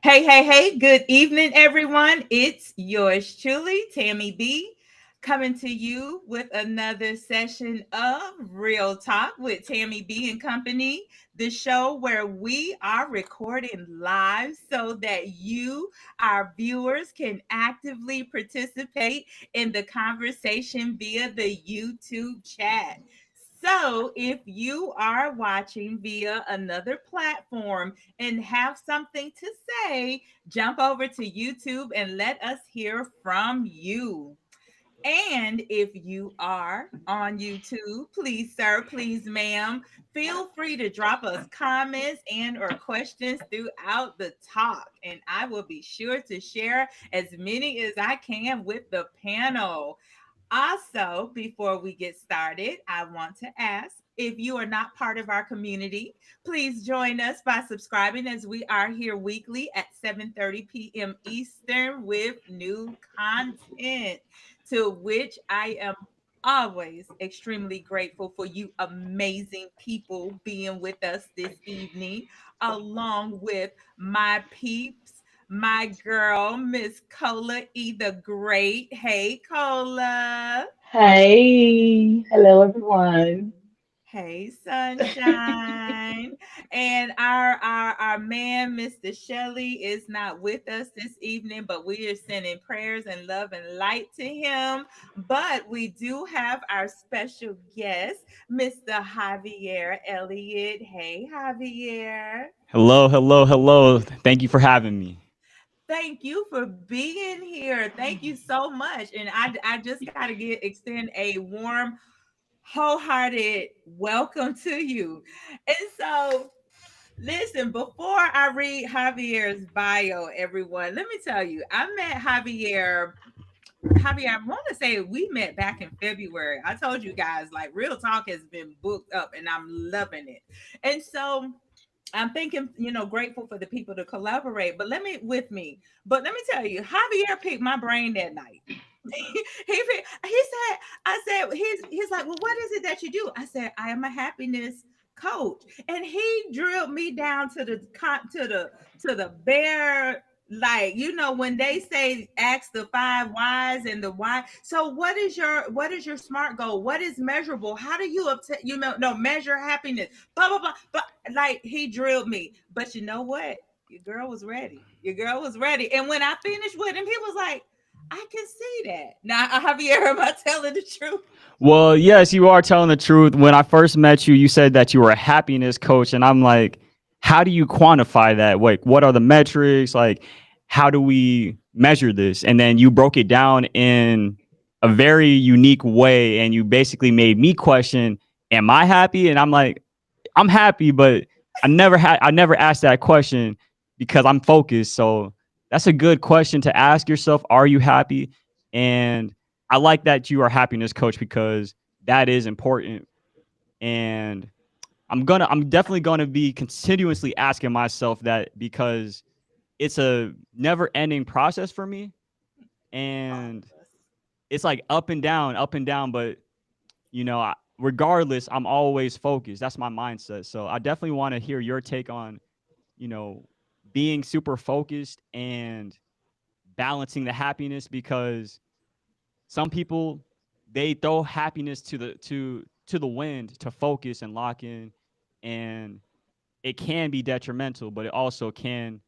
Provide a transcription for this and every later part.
Hey, good evening, everyone. It's yours truly, Tammy B, coming to you with another session of Real Talk with Tammy B and Company, the show where we are recording live so that you, our viewers, can actively participate in the conversation via the YouTube chat. So, if you are watching via another platform, and have something to say, jump over to YouTube and let us hear from you. And if you are on YouTube, please, sir, please, ma'am, feel free to drop us comments and or questions throughout the talk. And I will be sure to share as many as I can with the panel. Also, before we get started, I want to ask if you are not part of our community, please join us by subscribing as we are here weekly at 7:30 p.m. Eastern with new content, to which I am always extremely grateful for you amazing people being with us this evening, along with my peeps, my girl, Miss Kola E the Great. Hey, Kola. Hey, hello everyone. Hey, sunshine. And our man, Mr. Shelley, is not with us this evening, but we are sending prayers and love and light to him. But we do have our special guest, Mr. Javier Elliott. Hey, Javier. Hello. Thank you for having me. Thank you for being here. Thank you so much. And I just got to extend a warm, wholehearted welcome to you. And so, listen, before I read Javier's bio, everyone, let me tell you, I met Javier, I want to say we met back in February. I told you guys, like, Real Talk has been booked up and I'm loving it. And so, I'm thinking, grateful for the people to collaborate, but let me tell you, Javier picked my brain that night. He said, I said, he's like, well, what is it that you do? I said, I am a happiness coach. And he drilled me down to the bare, like, when they say ask the five whys and the why. So what is your smart goal? What is measurable? How do you obtain, no, measure happiness? Blah blah blah. But like, he drilled me. But you know what? Your girl was ready. Your girl was ready. And when I finished with him, he was like, I can see that. Now, Javier, am I telling the truth? Well, yes, you are telling the truth. When I first met you, you said that you were a happiness coach, and I'm like, how do you quantify that? Like, what are the metrics? Like, how do we measure this? And then you broke it down in a very unique way, and you basically made me question, am I happy? And I'm like, I'm happy, but I never asked that question because I'm focused. So that's a good question to ask yourself. Are you happy? And I like that you are a happiness coach because that is important. And I'm definitely gonna be continuously asking myself that because it's a never ending process for me. And it's like up and down, but regardless, I'm always focused. That's my mindset. So I definitely want to hear your take on, you know, being super focused and balancing the happiness because some people they throw happiness to the wind to focus and lock in, and it can be detrimental, but it also can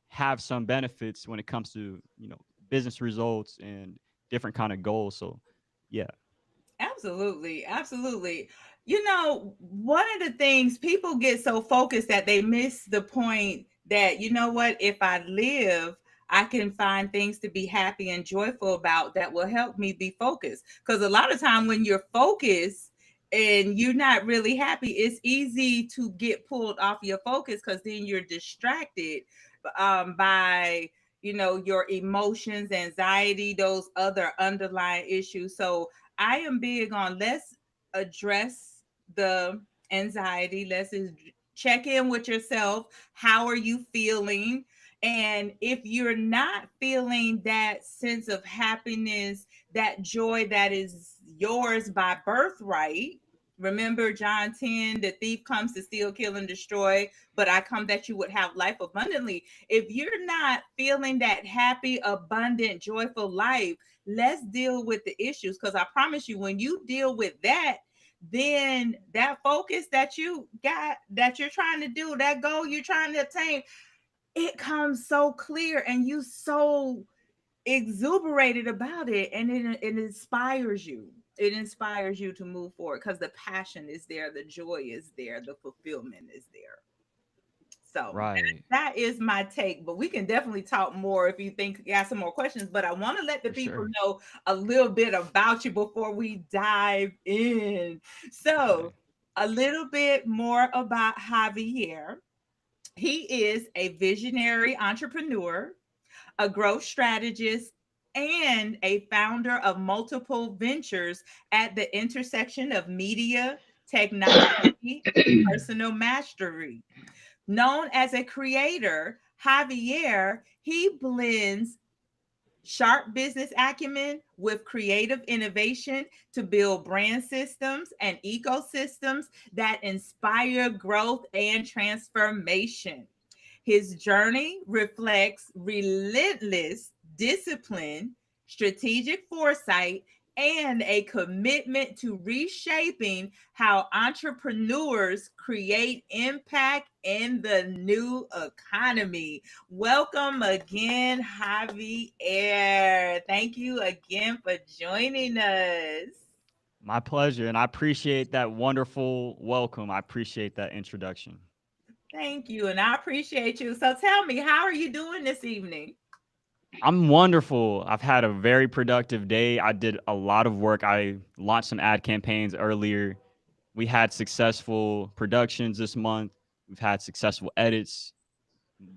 have some benefits when it comes to business results and different kind of goals. So yeah. Absolutely, absolutely. One of the things, people get so focused that they miss the point that, what, if I live, I can find things to be happy and joyful about that will help me be focused. Because a lot of time when you're focused and you're not really happy, it's easy to get pulled off your focus because then you're distracted by your emotions, anxiety, those other underlying issues. So I am big on, let's address the anxiety. Check in with yourself. How are you feeling? And if you're not feeling that sense of happiness, that joy that is yours by birthright, Remember John 10, the thief comes to steal, kill, and destroy, but I come that you would have life abundantly. If you're not feeling that happy, abundant, joyful life, let's deal with the issues. Because I promise you, when you deal with that, then that focus that you got, that you're trying to do, that goal you're trying to attain, it comes so clear and you so exuberated about it, and it inspires you. It inspires you to move forward because the passion is there, the joy is there, the fulfillment is there. So Right. that is my take, but we can definitely talk more if you think you have some more questions. But I want to let the For people sure. know a little bit about you before we dive in. So Okay. a little bit more about Javier. He is a visionary entrepreneur, a growth strategist, and a founder of multiple ventures at the intersection of media, technology, and personal mastery. Known as a creator, Javier, he blends sharp business acumen with creative innovation to build brand systems and ecosystems that inspire growth and transformation. His journey reflects relentless discipline, strategic foresight, and a commitment to reshaping how entrepreneurs create impact in the new economy. Welcome again, Javier. Thank you again for joining us. My pleasure. And I appreciate that wonderful welcome. I appreciate that introduction. Thank you, and I appreciate you. So tell me, how are you doing this evening? I'm wonderful. I've had a very productive day. I did a lot of work. I launched some ad campaigns earlier. We had successful productions this month. We've had successful edits,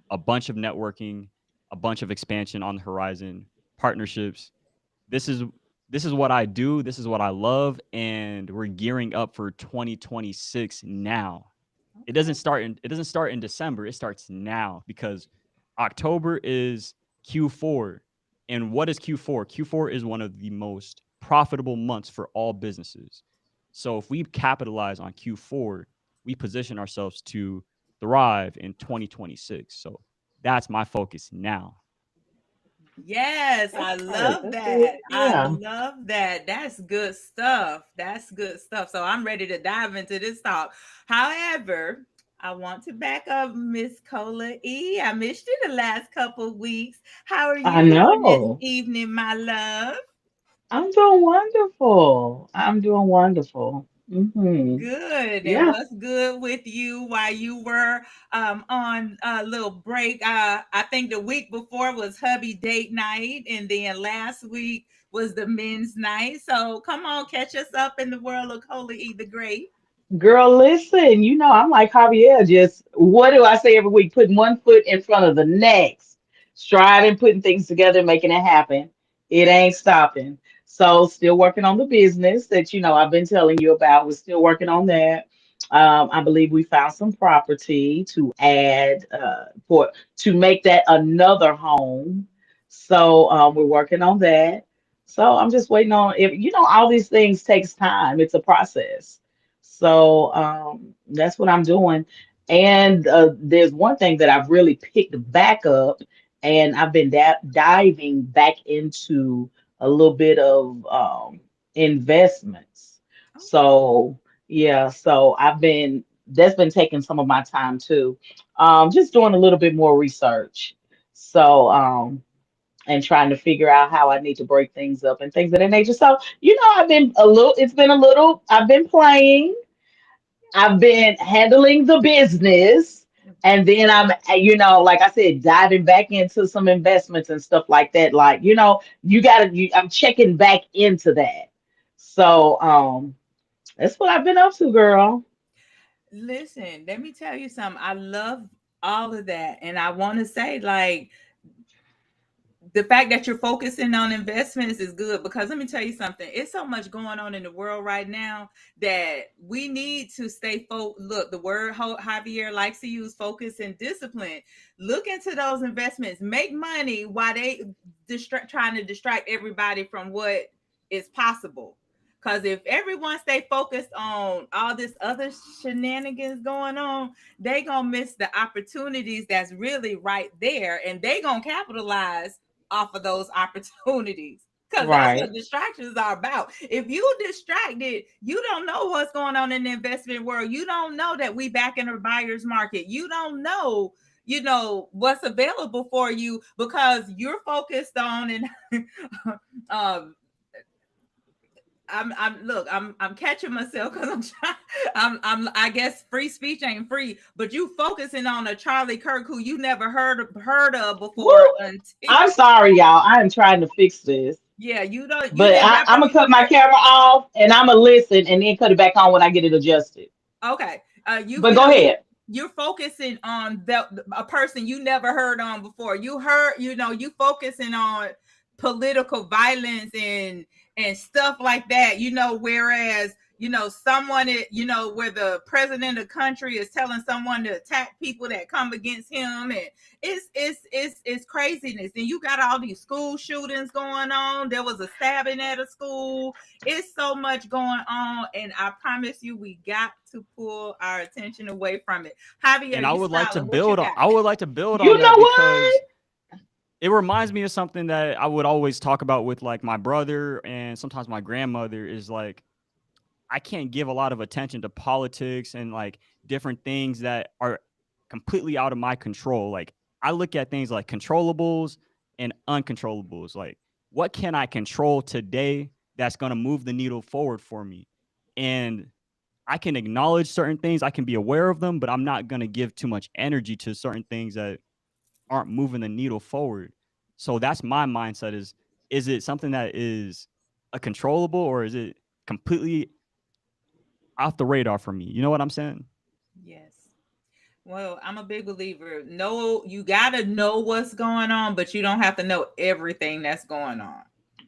a bunch of networking, a bunch of expansion on the horizon, partnerships. This is this is what I do. This is what I love, and we're gearing up for 2026 now. Okay. It doesn't start in December. It starts now because October is Q4. And what is Q4? Q4 is one of the most profitable months for all businesses. So if we capitalize on Q4, we position ourselves to thrive in 2026. So that's my focus now. Yes, That's I good. love That's good. that. I Yeah. love that. That's good stuff. That's good stuff. So I'm ready to dive into this talk. However, I want to back up, Miss Kola E. I missed you the last couple of weeks. How are you I doing this know. evening, my love? I'm doing wonderful. I'm doing wonderful. Good. And Yeah. what's good with you while you were on a little break? I think the week before was hubby date night, and then last week was the men's night. So come on, catch us up in the world of Cola E the Great. Girl, listen, I'm like Javier, just what do I say every week? Putting one foot in front of the next, striving, putting things together, making it happen. It ain't stopping. So, still working on the business that I've been telling you about. We're still working on that. I believe we found some property to add for to make that another home. So, we're working on that. So, I'm just waiting on if all these things takes time. It's a process. So that's what I'm doing. And there's one thing that I've really picked back up, and I've been diving back into a little bit of investments. Okay. So yeah, so that's been taking some of my time too. Just doing a little bit more research. So and trying to figure out how I need to break things up and things of that nature. So, I've been playing. I've been handling the business, and then like I said, diving back into some investments and stuff like that. Like, I'm checking back into that. So, that's what I've been up to, girl. Listen, let me tell you something. I love all of that. And I want to say, like, the fact that you're focusing on investments is good because let me tell you something. It's so much going on in the world right now that we need to stay look, the word Javier likes to use, focus and discipline. Look into those investments, make money while they trying to distract everybody from what is possible. Because if everyone stay focused on all this other shenanigans going on, they gonna miss the opportunities that's really right there, and they gonna capitalize off of those opportunities. Because that's what Right. distractions are about. If you distracted, you don't know what's going on in the investment world. You don't know that we back in a buyer's market. You don't know, what's available for you because you're focused on and um I'm catching myself because I'm trying. I guess free speech ain't free, but you focusing on a Charlie Kirk who you never heard of Woo! before until I'm sorry, y'all. I am trying to fix this. yeah, you But didn't wrap I'm up gonna your cut my camera off and I'm gonna listen and then cut it back on when I get it adjusted. okay. You But you go know you ahead. you're focusing on a person you never heard on before. You focusing on political violence and stuff like that. Whereas someone where the president of the country is telling someone to attack people that come against him, and it's craziness. And you got all these school shootings going on. There was a stabbing at a school. It's so much going on, and I promise you, we got to pull our attention away from it. And Javier, I you would like to smiling? What you build on. got? I would like to build on You that know what? because it reminds me of something that I would always talk about with like my brother and sometimes my grandmother is like I can't give a lot of attention to politics and like different things that are completely out of my control. Like I look at things like controllables and uncontrollables. Like what can I control today that's going to move the needle forward for me? And I can acknowledge certain things, I can be aware of them, but I'm not going to give too much energy to certain things that aren't moving the needle forward. So that's my mindset is it something that is a controllable or is it completely off the radar for me? You know what I'm saying? Yes. Well, I'm a big believer. No, you gotta know what's going on, but you don't have to know everything that's going on.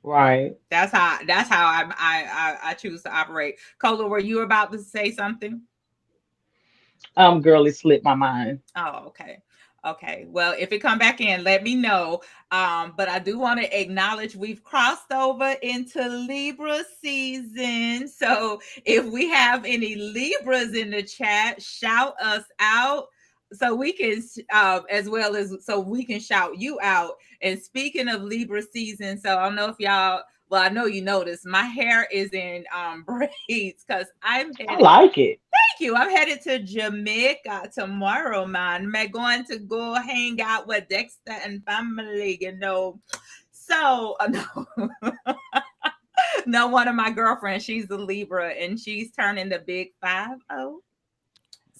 Right. That's how I choose to operate. Cola, were you about to say something? Girl, it slipped my mind. Oh, okay. Okay. Well, if it come back in, let me know. But I do want to acknowledge we've crossed over into Libra season. So if we have any Libras in the chat, shout us out so we can as well as so we can shout you out. And speaking of Libra season, so I don't know if y'all well, I know you noticed my hair is in braids because I'm I headed. like it. Thank you. I'm headed to Jamaica tomorrow, man. I'm going to go hang out with Dexter and family. So, no, no, one of my girlfriends, she's a Libra and she's turning the big 5-0. So,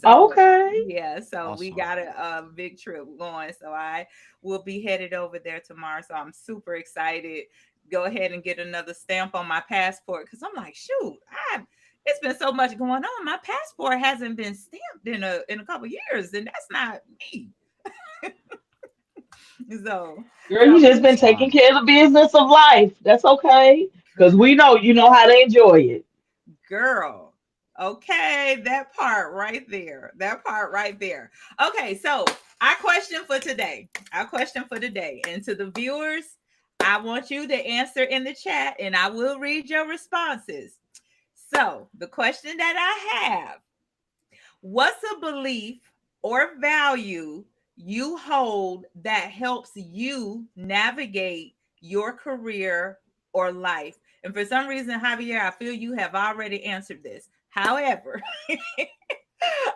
Okay. yeah, so we Awesome. got a big trip going. So, I will be headed over there tomorrow. So, I'm super excited. Go ahead and get another stamp on my passport because I'm like, shoot, it's been so much going on. My passport hasn't been stamped in a couple years, and that's not me. So, Girl, so you just That's been taking fine. care of the business of life. That's okay. Because we know you know how to enjoy it. girl. Okay, that part right there. That part right there. Okay, so our question for today, and to the viewers, I want you to answer in the chat, and I will read your responses. So, the question that I have: what's a belief or value you hold that helps you navigate your career or life? And for some reason, Javier, I feel you have already answered this. However,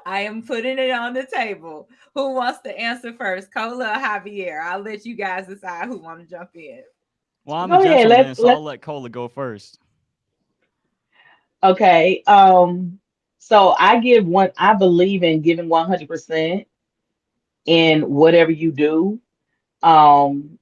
I am putting it on the table. Who wants to answer first? Cola or Javier? I'll let you guys decide who want to jump in. Well, I'm a Go ahead. gentleman, so I'll Let's let Cola go first. okay. So I believe in giving 100% in whatever you do. And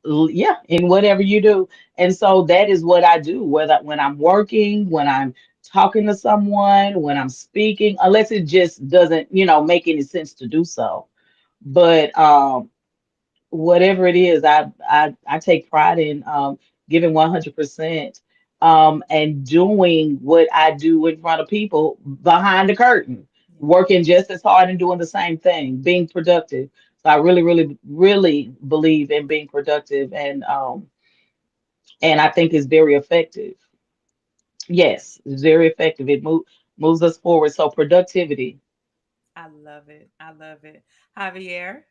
yeah, in whatever you do. And so that is what I do, whether when I'm working, when I'm talking to someone, when I'm speaking, unless it just doesn't, make any sense to do so. But whatever it is, I take pride in giving 100% and doing what I do in front of people behind the curtain, Yeah. working just as hard and doing the same thing, being productive. So I really, really, really believe in being productive and I think it's very effective. Yes, it's very effective. It moves us forward. So productivity. I love it. I love it. Javier.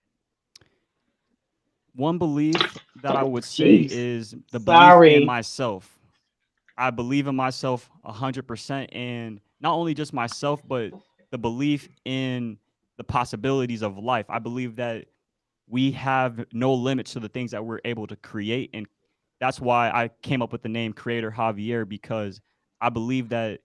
One belief that I would say Jeez. is the belief in Sorry. myself. I believe in myself 100%, and not only just myself, but the belief in the possibilities of life. I believe that we have no limits to the things that we're able to create, and that's why I came up with the name Creator Javier, because I believe that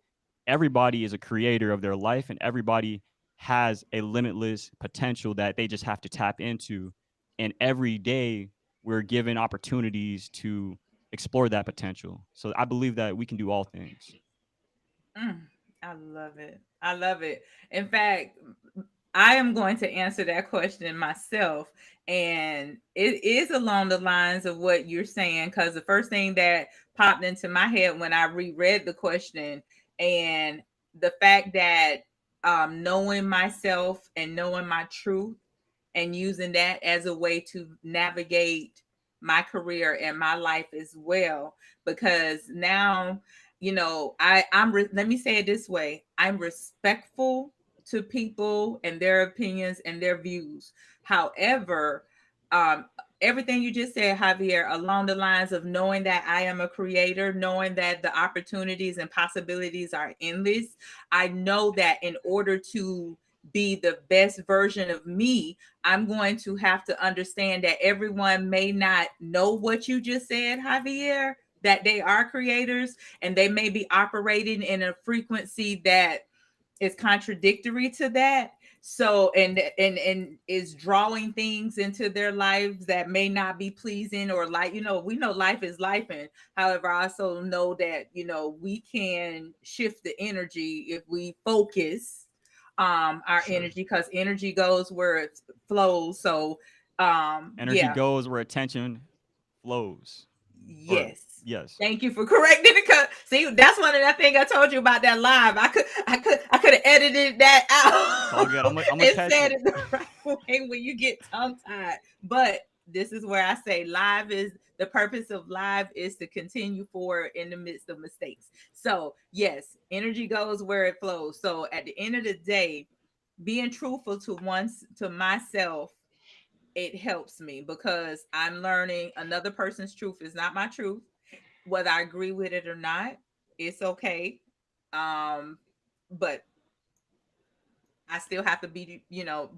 everybody is a creator of their life, and everybody has a limitless potential that they just have to tap into. And every day we're given opportunities to explore that potential. So I believe that we can do all things. Mm, I love it. I love it. In fact, I am going to answer that question myself. And it is along the lines of what you're saying, because the first thing that popped into my head when I reread the question, and the fact that knowing myself and knowing my truth and using that as a way to navigate my career and my life as well. Because now, let me say it this way: I'm respectful to people and their opinions and their views. However, um, everything you just said, Javier, along the lines of knowing that I am a creator, knowing that the opportunities and possibilities are endless, I know that in order to be the best version of me, I'm going to have to understand that everyone may not know what you just said, Javier, that they are creators, and they may be operating in a frequency that is contradictory to that. So and is drawing things into their lives that may not be pleasing, or, like, we know life is life. And however, I also know that we can shift the energy if we focus our Sure. energy, because energy goes where it flows. So Energy yeah. goes where attention flows. Or Yes. yes. Thank you for correcting it. 'Cause, see, that's one of that thing I told you about that live. I could have edited that It's all out good. I'm gonna and catch said it. it the right way when you get tongue tied. But this is where I say live is the purpose of live is to continue forward in the midst of mistakes. So yes, energy goes where it flows. So at the end of the day, being truthful to myself, it helps me, because I'm learning another person's truth is not my truth. Whether I agree with it or not, it's okay. Um, but I still have to be,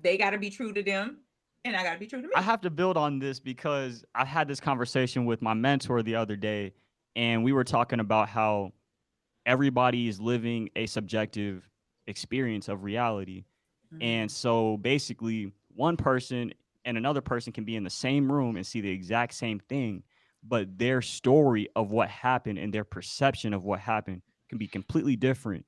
they got to be true to them, and I got to be true to I me. have to build on this because I had this conversation with my mentor the other day, and we were talking about how everybody is living a subjective experience of reality. And Mm, so basically, one person and another person can be in the same room and see the exact same thing, but their story of what happened and their perception of what happened can be completely different.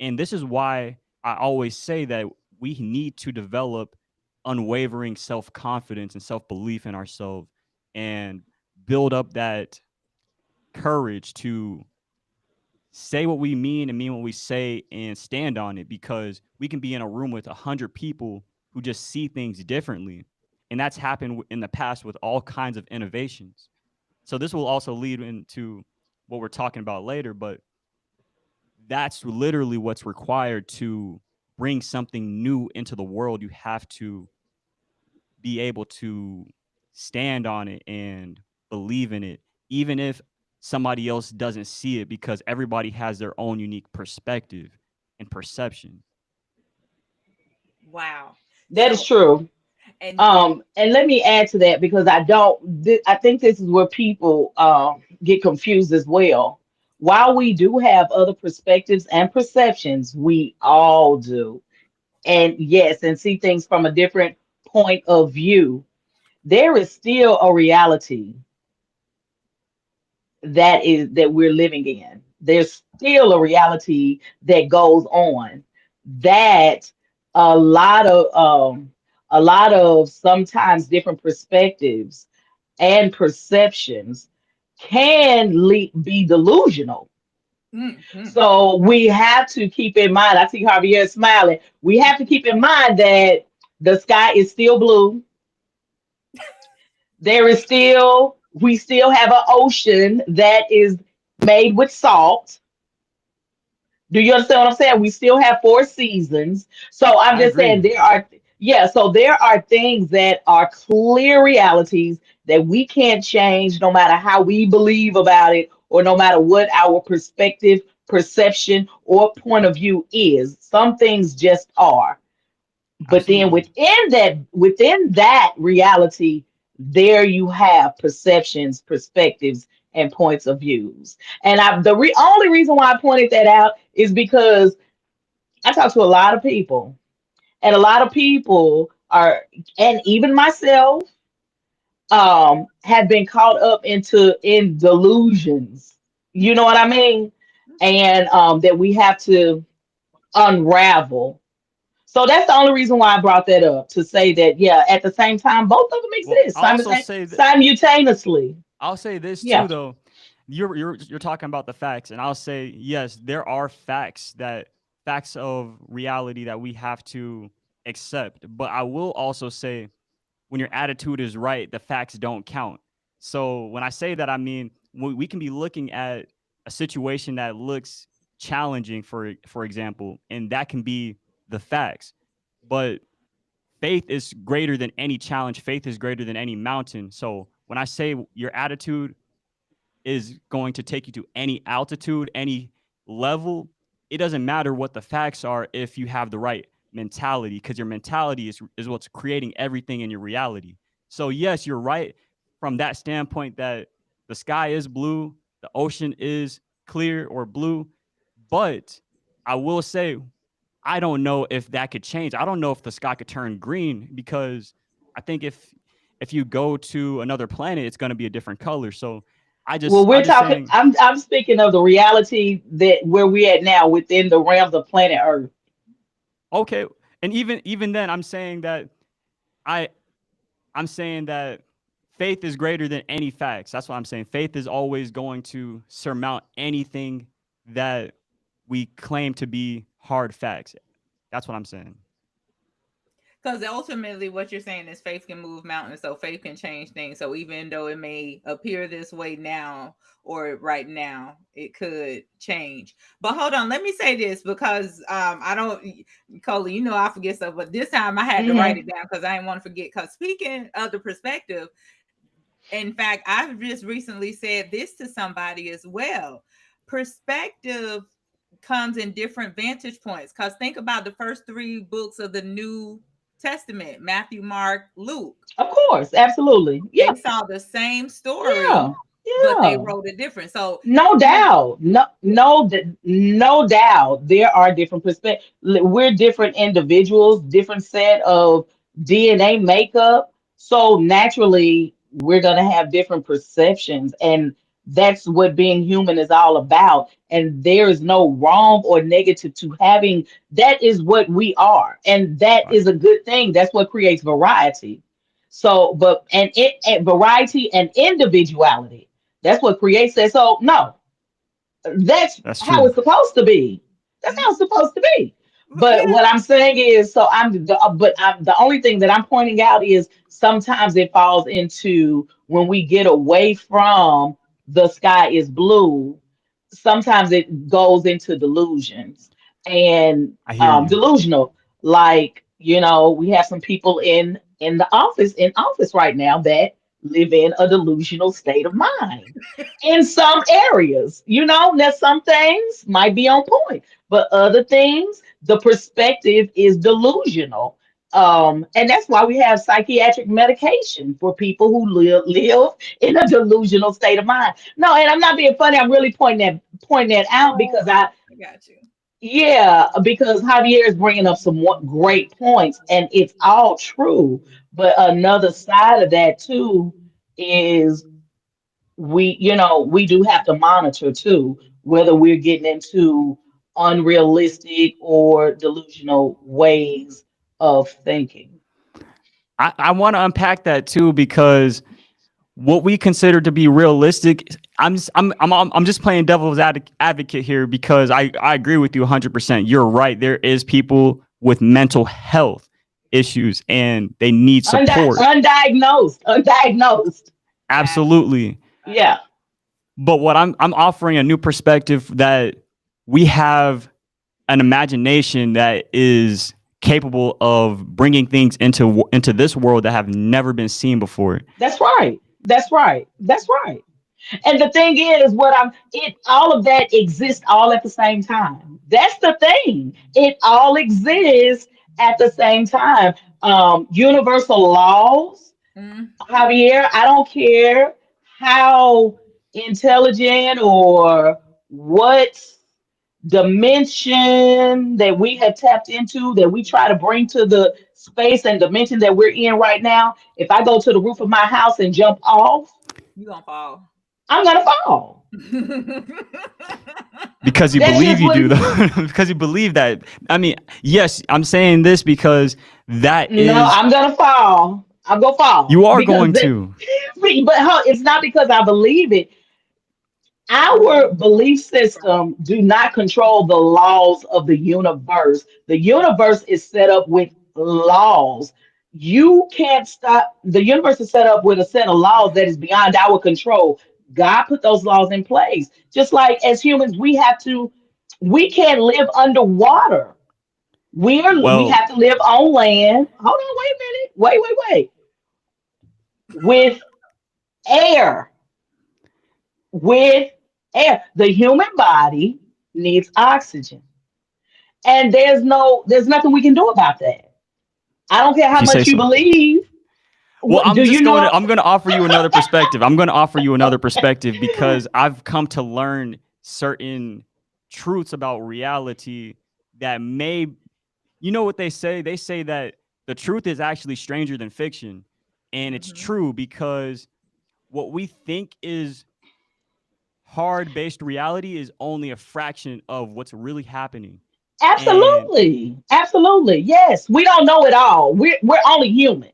And this is why I always say that we need to develop unwavering self confidence and self belief in ourselves and build up that courage to say what we mean and mean what we say and stand on it, because we can be in a room with 100 people who just see things differently. And that's happened in the past with all kinds of innovations. So this will also lead into what we're talking about later, but that's literally what's required to bring something new into the world. You have to be able to stand on it and believe in it, even if somebody else doesn't see it, because everybody has their own unique perspective and perception. wow. That is So, true. and And let me add to that because I think this is where people get confused as well. While we do have other perspectives and perceptions, we all do. And yes, and see things from a different point of view, there is still a reality that we're living in. There's still a reality that goes on that a lot of sometimes different perspectives and perceptions can be delusional. mhm. So we have to keep in mind. I see Javier smiling. We have to keep in mind that the sky is still blue. We still have an ocean that is made with salt. Do you understand what I'm saying? We still have 4 seasons. So I'm I just saying agree. there are, yeah, so there are things that are clear realities that we can't change no matter how we believe about it or no matter what our perspective, perception, or point of view is. Some things just are. But then Absolutely. within that reality, there you have perceptions, perspectives, and points of views. And only reason why I pointed that out is because I talk to a lot of people, and a lot of people are, and even myself, have been caught up in delusions. You know what I mean? And that we have to unravel. So that's the only reason why I brought that up, to say that, yeah, at the same time, both of them Well, exist I'll also say that simultaneously. I'll say this too Yeah. though. You're talking about the facts, and I'll say yes, there are facts of reality that we have to accept. But I will also say when your attitude is right, the facts don't count. So when I say that, I mean we can be looking at a situation that looks challenging, for example, and that can be the facts. But faith is greater than any challenge. Faith is greater than any mountain. So when I say your attitude is going to take you to any altitude, any level, it doesn't matter what the facts are if you have the right mentality, because your mentality is what's creating everything in your reality. So yes, you're right from that standpoint that the sky is blue, the ocean is clear or blue, but I will say I don't know if that could change. I don't know if the sky could turn green, because I think if you go to another planet, it's going to be a different color. So Well, I'm we're just talking. saying, I'm speaking of the reality that where we're at now within the realms of planet Earth. okay, and even then, I I'm saying that faith is greater than any facts. That's what I'm saying. Faith is always going to surmount anything that we claim to be hard facts. That's what I'm saying. Because ultimately, what you're saying is faith can move mountains, so faith can change things. So even though it may appear this way now or right now, it could change. But hold on, let me say this because I don't, Kola, I forget stuff, but this time I had to write Hmm. it down because I didn't want to forget. Because speaking of the perspective, in fact, I've just recently said this to somebody as well. Perspective comes in different vantage points. Because think about the first three books of the New Testament: Matthew, Mark, Luke. Of course, absolutely. They Yeah, saw the same story, yeah, but they yeah. wrote it different. So, No even doubt. No doubt. There are different perspectives. We're different individuals, different set of DNA makeup. So naturally, we're gonna have different perceptions, and that's what being human is all about. And there is no wrong or negative to having. That is what we are, and that Right. is a good thing. That's what creates variety. So, but and variety and individuality. That's what creates that. So no, that's That's how true. it's supposed to be. That's how it's supposed to be. But yeah, what I'm saying is, the only thing that I'm pointing out is sometimes it falls into when we get away from the sky is blue. Sometimes it goes into delusions and I hear you. delusional. Like, we have some people in the office right now that live in a delusional state of mind in some areas. Now some things might be on point, but other things, the perspective is delusional. And that's why we have psychiatric medication for people who live in a delusional state of mind. No, and I'm not being funny. I'm really pointing that out because I got you. yeah, because Javier is bringing up some great points, and it's all true. But another side of that too is we do have to monitor too whether we're getting into unrealistic or delusional ways of thinking. I want to unpack that too, because what we consider to be realistic, I'm just playing devil's advocate here, because I agree with you 100%. You're right. There is people with mental health issues and they need support. Undiagnosed. Got Absolutely. Yeah. But what I'm offering a new perspective that we have an imagination that is capable of bringing things into this world that have never been seen before. That's right. That's right. That's right. And the thing is, what I'm it all of that exists all at the same time. That's the thing. It all exists at the same time. Universal laws, Mm. Javier, I don't care how intelligent or what dimension that we have tapped into that we try to bring to the space and dimension that we're in right now. If I go to the roof of my house and jump off, You gonna fall. I'm gonna fall. Because you That's believe just you what do, though. Because you believe that. I mean, yes, I'm saying this because that no, is, I'm gonna fall. I'm gonna you fall are because going to. it's not because I believe it. Our belief system do not control the laws of the universe. The universe is set up with laws. You can't stop. The universe is set up with a set of laws that is beyond our control. God put those laws in place. Just like as humans, we can't live underwater. We Well, have to live on land. Hold on, wait a minute. Wait. With air. With air. The human body needs oxygen. And there's nothing we can do about that. I don't care if how you say much you so. believe. Well, Do you know? I'm going to offer you another perspective. I'm going to offer you another perspective because I've come to learn certain truths about reality that may, you know what they say? They say that the truth is actually stranger than fiction. And it's Mhm. true because what we think is hard based reality is only a fraction of what's really happening. And Absolutely. Absolutely. Yes. We don't know it all. We're only human.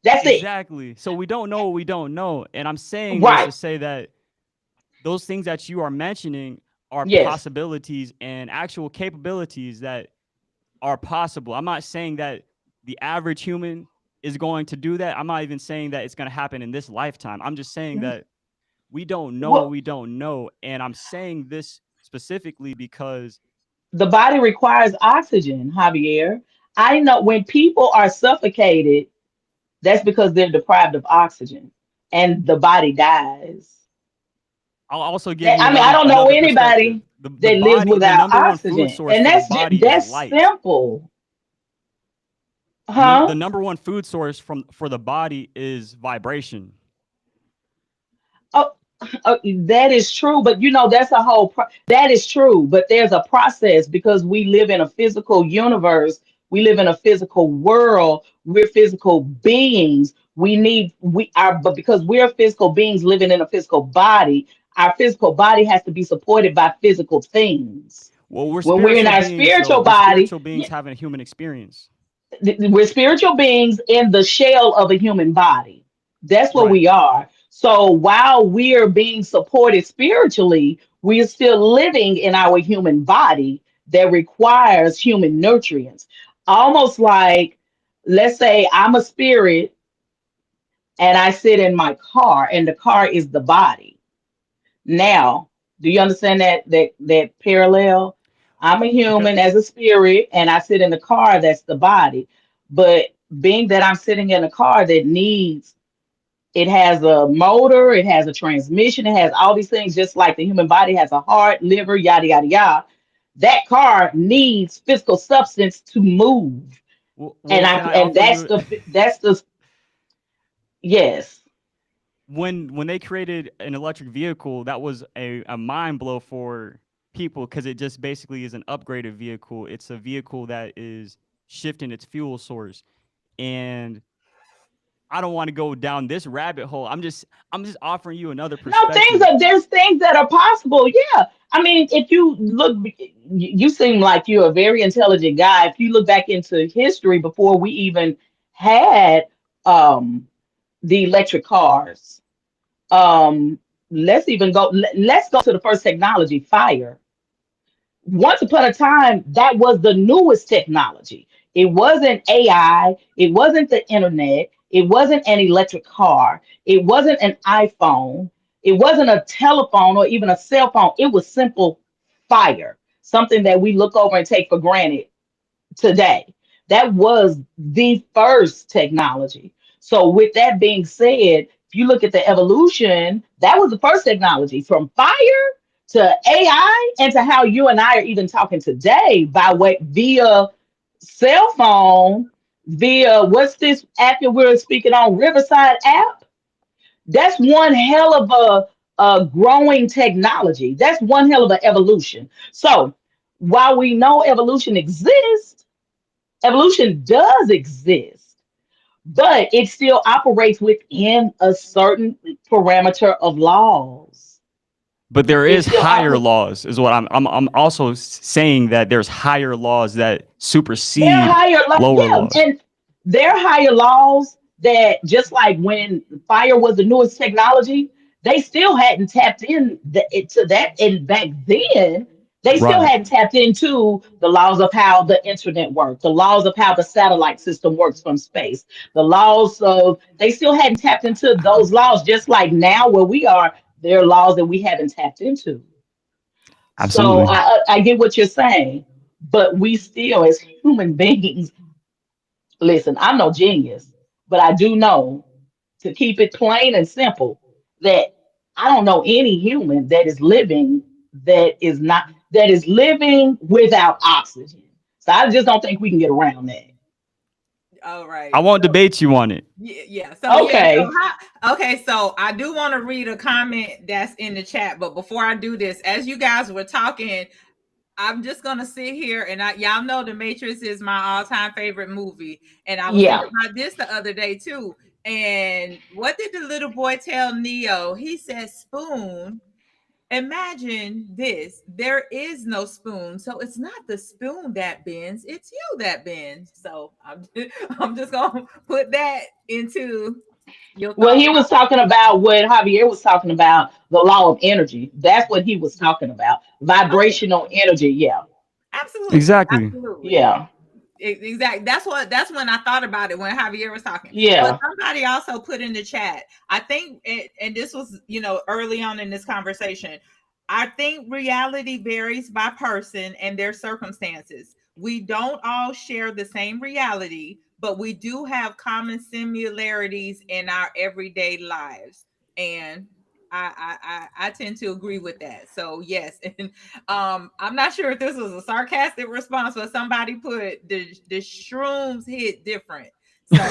That's it. exactly. So we don't know what we don't know. And I'm saying this to Right. say that those things that you are mentioning are Yes. possibilities and actual capabilities that are possible. I'm not saying that the average human is going to do that. I'm not even saying that it's going to happen in this lifetime. I'm just saying Mhm. that we don't know what Well, we don't know. And I'm saying this specifically because the body requires oxygen, Javier. I know when people are suffocated, that's because they're deprived of oxygen and the body dies. I'll also give you I mean, I don't know another perspective. anybody The that lives body, the without number one food oxygen. source And for the body is that's light. simple. Huh? The number one food source for the body is vibration. Oh, that is true, but that's a that is true, but there's a process because we live in a physical universe. We live in a physical world. We're physical beings. We are, but because we're physical beings living in a physical body, our physical body has to be supported by physical things. Well, we're When we're in spiritual our beings, though. spiritual We're body, spiritual beings having a human experience. we're spiritual beings in the shell of a human body. That's what Right. we are. So while we are being supported spiritually, we are still living in our human body that requires human nutrients. Almost like, let's say I'm a spirit and I sit in my car, and the car is the body. Now, do you understand that parallel? I'm a Okay. human as a spirit, and I sit in the car that's the body. But being that I'm sitting in a car that needs, it has a motor, it has a transmission, it has all these things, just like the human body has a heart, liver, yada yada yada. That car needs physical substance to move, Well, can I and offer you that's the yes. when they created an electric vehicle, that was a mind blow for people because it just basically is an upgraded vehicle. It's a vehicle that is shifting its fuel source. And I don't want to go down this rabbit hole. I'm just offering you another No, perspective. there's things that are possible. Yeah. I mean, if you look, you seem like you're a very intelligent guy. If you look back into history before we even had um, the electric cars, um, let's go to the first technology, fire. Once upon a time, that was the newest technology. It wasn't AI, it wasn't the internet, it wasn't an electric car, it wasn't an iPhone, it wasn't a telephone or even a cell phone. It was simple fire. something that we look over and take for granted today. That was the first technology. So, with that being said, if you look at the evolution, that was the first technology from fire to AI and to how you and I are even talking today by way via cell phone, via what's this app that we're speaking on, Riverside app? That's one hell of a growing technology. That's one hell of an evolution. So, while we know evolution does exist, but it still operates within a certain parameter of laws. But there It is still higher operates. laws, is what I'm also saying, that there's higher laws that They're supersede higher, like lower yeah, laws. and they're higher laws that just like when fire was the newest technology, they still hadn't tapped to that. And back then, they still Right. hadn't tapped into the laws of how the internet works, the laws of how the satellite system works from space, the laws of they still hadn't tapped into those laws. Just like now, where we are, there are laws that we haven't tapped into. So Absolutely. I get what you're saying, but we still, as human beings, listen, I'm no genius, but I do know to keep it plain and simple that I don't know any human that is living that is living without oxygen. So I just don't think we can get around that. All I right. won't debate you on it. Yeah. So yeah. So Okay. okay. So I do want to read a comment that's in the chat, but before I do this, as you guys were talking, I'm just gonna sit here and y'all know The Matrix is my all-time favorite movie, and I was thinking Yeah. about this the other day too. And what did the little boy tell Neo? He said, "Spoon." Imagine this: there is no spoon, so it's not the spoon that bends; it's you that bends. So I'm just gonna put that into your Well, thought. he was talking about what Javier was talking about, the law of energy. That's what he was talking about. Okay, Vibrational energy. Yeah. absolutely, Exactly. absolutely. Yeah. Exactly. That's when I thought about it when Javier was talking. But Yeah. somebody also put in the chat. I think and this was, early on in this conversation. I think reality varies by person and their circumstances. We don't all share the same reality, but we do have common similarities in our everyday lives. And I tend to agree with that. So yes, and I'm not sure if this was a sarcastic response, but somebody put the shrooms hit different. So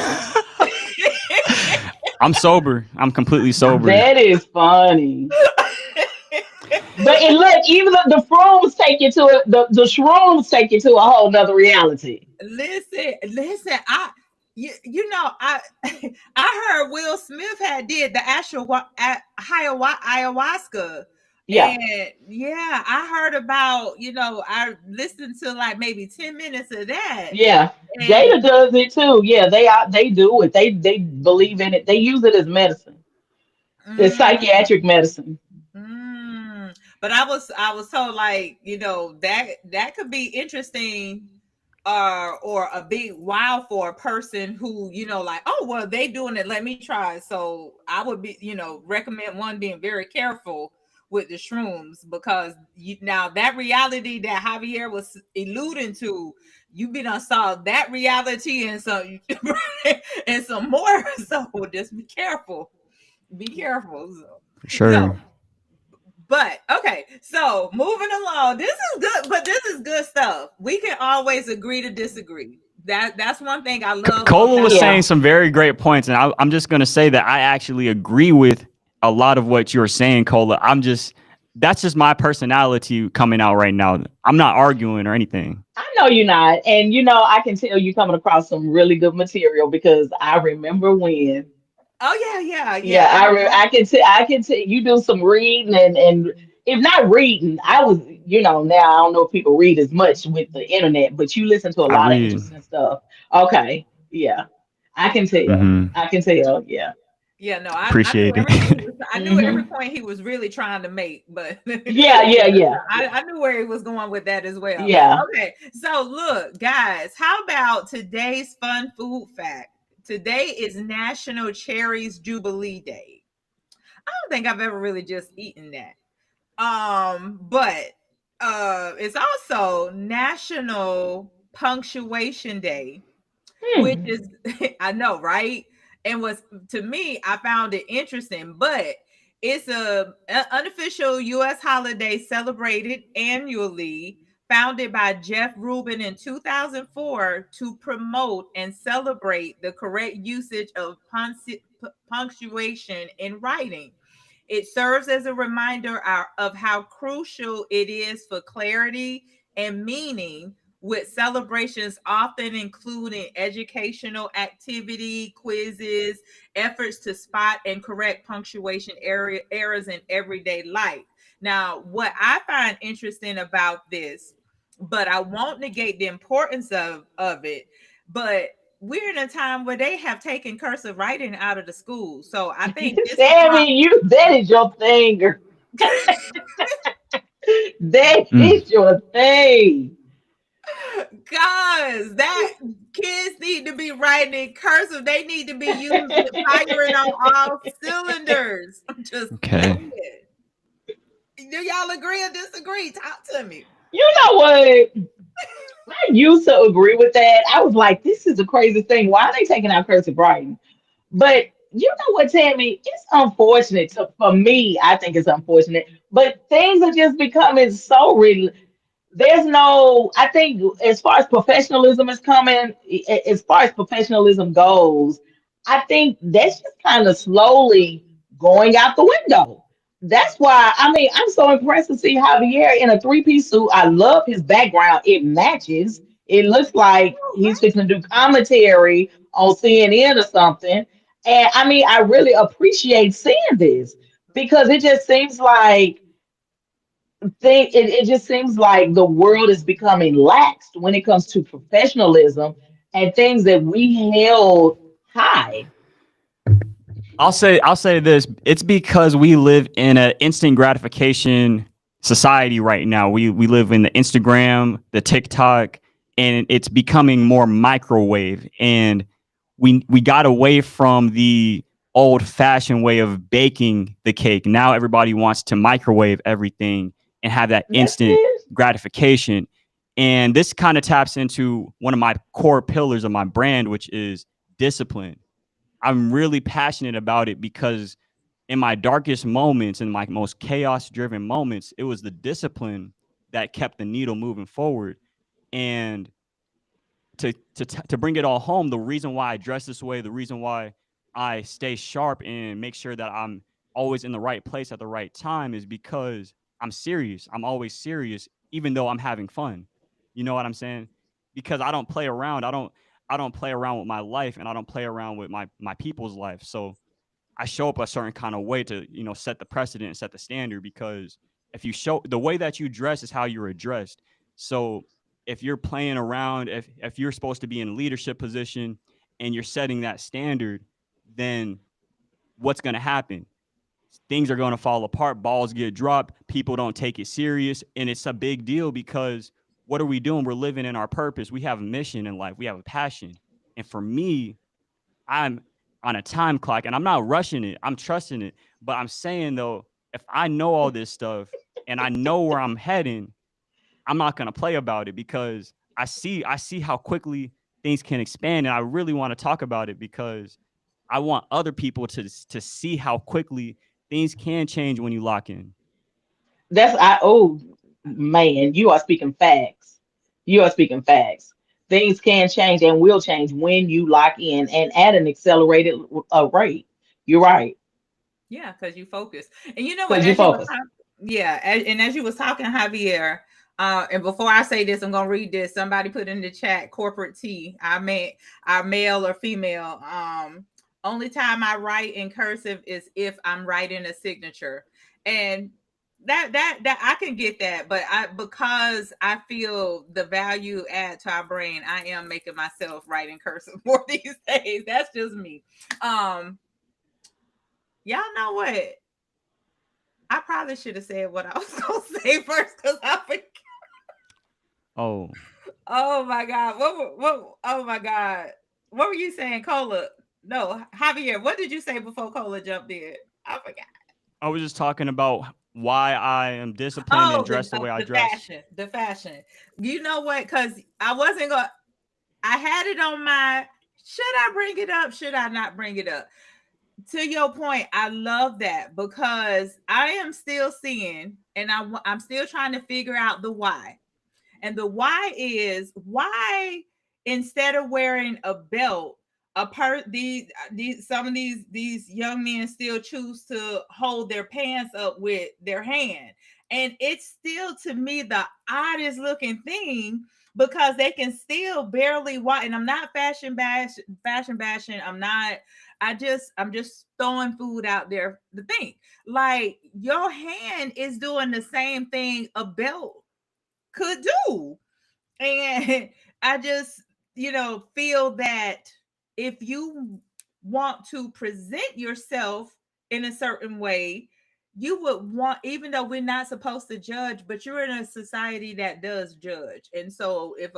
I'm sober. I'm completely sober. That is funny. But and look, even the shrooms take you to the shrooms take you to a whole nother reality. listen, I I heard Will Smith had did the actual ayahuasca. Yeah. And yeah, I heard about, I listened to like maybe 10 minutes of that. Yeah. And Jada does it too. Yeah, they do it. They believe in it. They use it as medicine. It's mm, psychiatric medicine. but I was told, like, that could be interesting, or a big wow for a person who, like, oh well, they doing it, let me try. So I would be, recommend one being very careful with the shrooms, because now that reality that Javier was alluding to, you be done saw that reality and some and some more. So just be careful. Be careful. For So, sure. but okay, so moving along. This is good, but this is good stuff. We can always agree to disagree. That's one thing I love Cola was about. saying Yeah. some very great points, and I'm just going to say that I actually agree with a lot of what you're saying, Cola. That's just my personality coming out right now. I'm not arguing or anything. I know you're not. And I can tell you coming across some really good material because I remember when. Oh yeah, yeah, Yeah, yeah. I can tell you do some reading and if not reading, I was now I don't know if people read as much with the internet, but you listen to a I lot of read. interesting stuff. Okay, yeah, I can tell. Mm-hmm. I can tell. Yeah. Yeah, no, I knew Appreciate everything it. I knew every Hmm. point he was really trying to make, but Yeah, yeah, yeah, yeah, yeah, I knew where he was going with that as well. yeah. Okay, so look, guys, how about today's fun food fact? Today is National Cherries Jubilee Day. I don't think I've ever really just eaten that. But It's also National Punctuation Day, which Hmm. is I know, right? And was to me, I found it interesting, but it's a unofficial U.S. holiday celebrated annually, founded by Jeff Rubin in 2004 to promote and celebrate the correct usage of punctuation in writing. It serves as a reminder of how crucial it is for clarity and meaning, with celebrations often including educational activity, quizzes, efforts to spot and correct punctuation errors in everyday life. Now, what I find interesting about this, but I won't negate the importance of it, but we're in a time where they have taken cursive writing out of the school. So I think this is why. Sammy, you that is your thing, girl. That Mm. is your thing. Guys, that kids need to be writing in cursive. They need to be using firing on all cylinders. I'm just Okay. saying. Do y'all agree or disagree? Talk to me. You know what? I used to agree with that. I was like, this is the craziest thing. Why are they taking out cursive writing? But you know what, Tammy? It's unfortunate for me. I think it's unfortunate. But things are just becoming so real. There's no, I think, as far as professionalism is coming, as far as professionalism goes, I think that's just kind of slowly going out the window. That's why, I mean, I'm so impressed to see Javier in a three-piece suit. I love his background. It matches. It looks like Oh, he's fixing to do commentary on CNN or something. And I mean, I really appreciate seeing this because it just seems like it just seems like the world is becoming laxed when it comes to professionalism and things that we held high. I'll say this. It's because we live in an instant gratification society right now. We live in the Instagram, the TikTok, and it's becoming more microwave. And we got away from the old fashioned way of baking the cake. Now everybody wants to microwave everything and have that That's instant it. gratification. And this kind of taps into one of my core pillars of my brand, which is discipline. I'm really passionate about it because in my darkest moments, in my most chaos driven moments, it was the discipline that kept the needle moving forward. And to bring it all home, the reason why I dress this way, the reason why I stay sharp and make sure that I'm always in the right place at the right time is because I'm serious. I'm always serious, even though I'm having fun. You know what I'm saying? Because I don't play around. I don't play around with my life, and I don't play around with my people's life. So I show up a certain kind of way to, set the precedent and set the standard, because if you show the way that you dress is how you're addressed. So if you're playing around, if you're supposed to be in a leadership position and you're setting that standard, then what's going to happen? Things are going to fall apart, balls get dropped, people don't take it serious, and it's a big deal because what are we doing? We're living in our purpose. We have a mission in life. We have a passion. And for me, I'm on a time clock and I'm not rushing it. I'm trusting it. But I'm saying though, if I know all this stuff and I know where I'm heading, I'm not gonna play about it because I see how quickly things can expand. And I really want to talk about it because I want other people to see how quickly things can change when you lock in. That's I oh man, you are speaking facts. You are speaking facts. Things can change and will change when you lock in and at an accelerated rate. You're right, yeah, because you focus. And you know what? because you As you were focus. talking, yeah, and as you was talking, Javier. And before I say this, I'm gonna read this. Somebody put in the chat, corporate T. I meant our male or female. Only time I write in cursive is if I'm writing a signature, and that I can get that, but I because I feel the value add to our brain, I am making myself write in cursive more these days. That's just me. Um, y'all know what? I probably should have said what I was gonna say first because I forgot. Oh, Oh my god! What? Oh my god! What were you saying, Cola? No, Javier. What did you say before Cola jumped in? I forgot. I was just talking about why I am disciplined and Oh, dressed the way I the dress. fashion, the fashion. You know what? Because I wasn't going. I had it on my. Should I bring it up? Should I not bring it up? To your point, I love that because I am still seeing, and I'm still trying to figure out the why. And the why is why instead of wearing a belt, these some of these young men still choose to hold their pants up with their hand. And it's still to me the oddest looking thing because they can still barely walk. And I'm not fashion bashing. I'm just throwing food out there. The thing, like your hand is doing the same thing a belt could do. And I just, feel that if you want to present yourself in a certain way, you would want, even though we're not supposed to judge, but you're in a society that does judge. And so if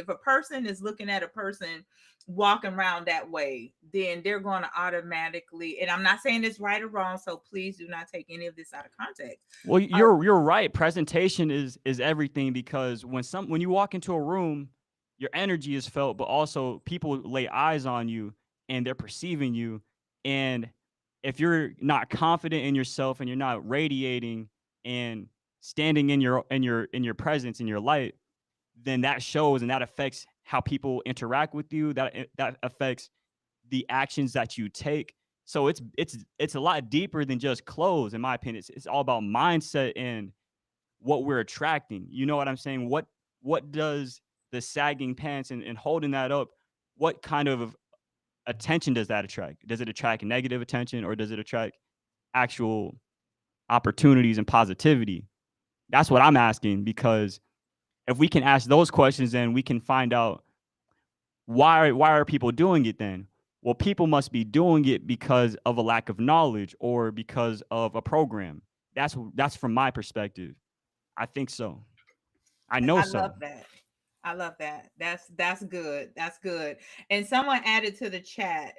a person is looking at a person walking around that way, then they're going to automatically, and I'm not saying it's right or wrong, so please do not take any of this out of context. Well, Uh, you're right. Presentation is everything because when you walk into a room, your energy is felt, but also people lay eyes on you and they're perceiving you. And if you're not confident in yourself and you're not radiating and standing in your presence in your light, then that shows and that affects how people interact with you. That affects the actions that you take. So it's a lot deeper than just clothes, in my opinion. It's all about mindset and what we're attracting. You know what I'm saying? What does the sagging pants and holding that up, what kind of attention does that attract? Does it attract negative attention or does it attract actual opportunities and positivity? That's what I'm asking because if we can ask those questions, then we can find out why are people doing it then? Well, people must be doing it because of a lack of knowledge or because of a program. That's from my perspective. I think so. I know I love so. that. I love that. That's good. That's good. And someone added to the chat,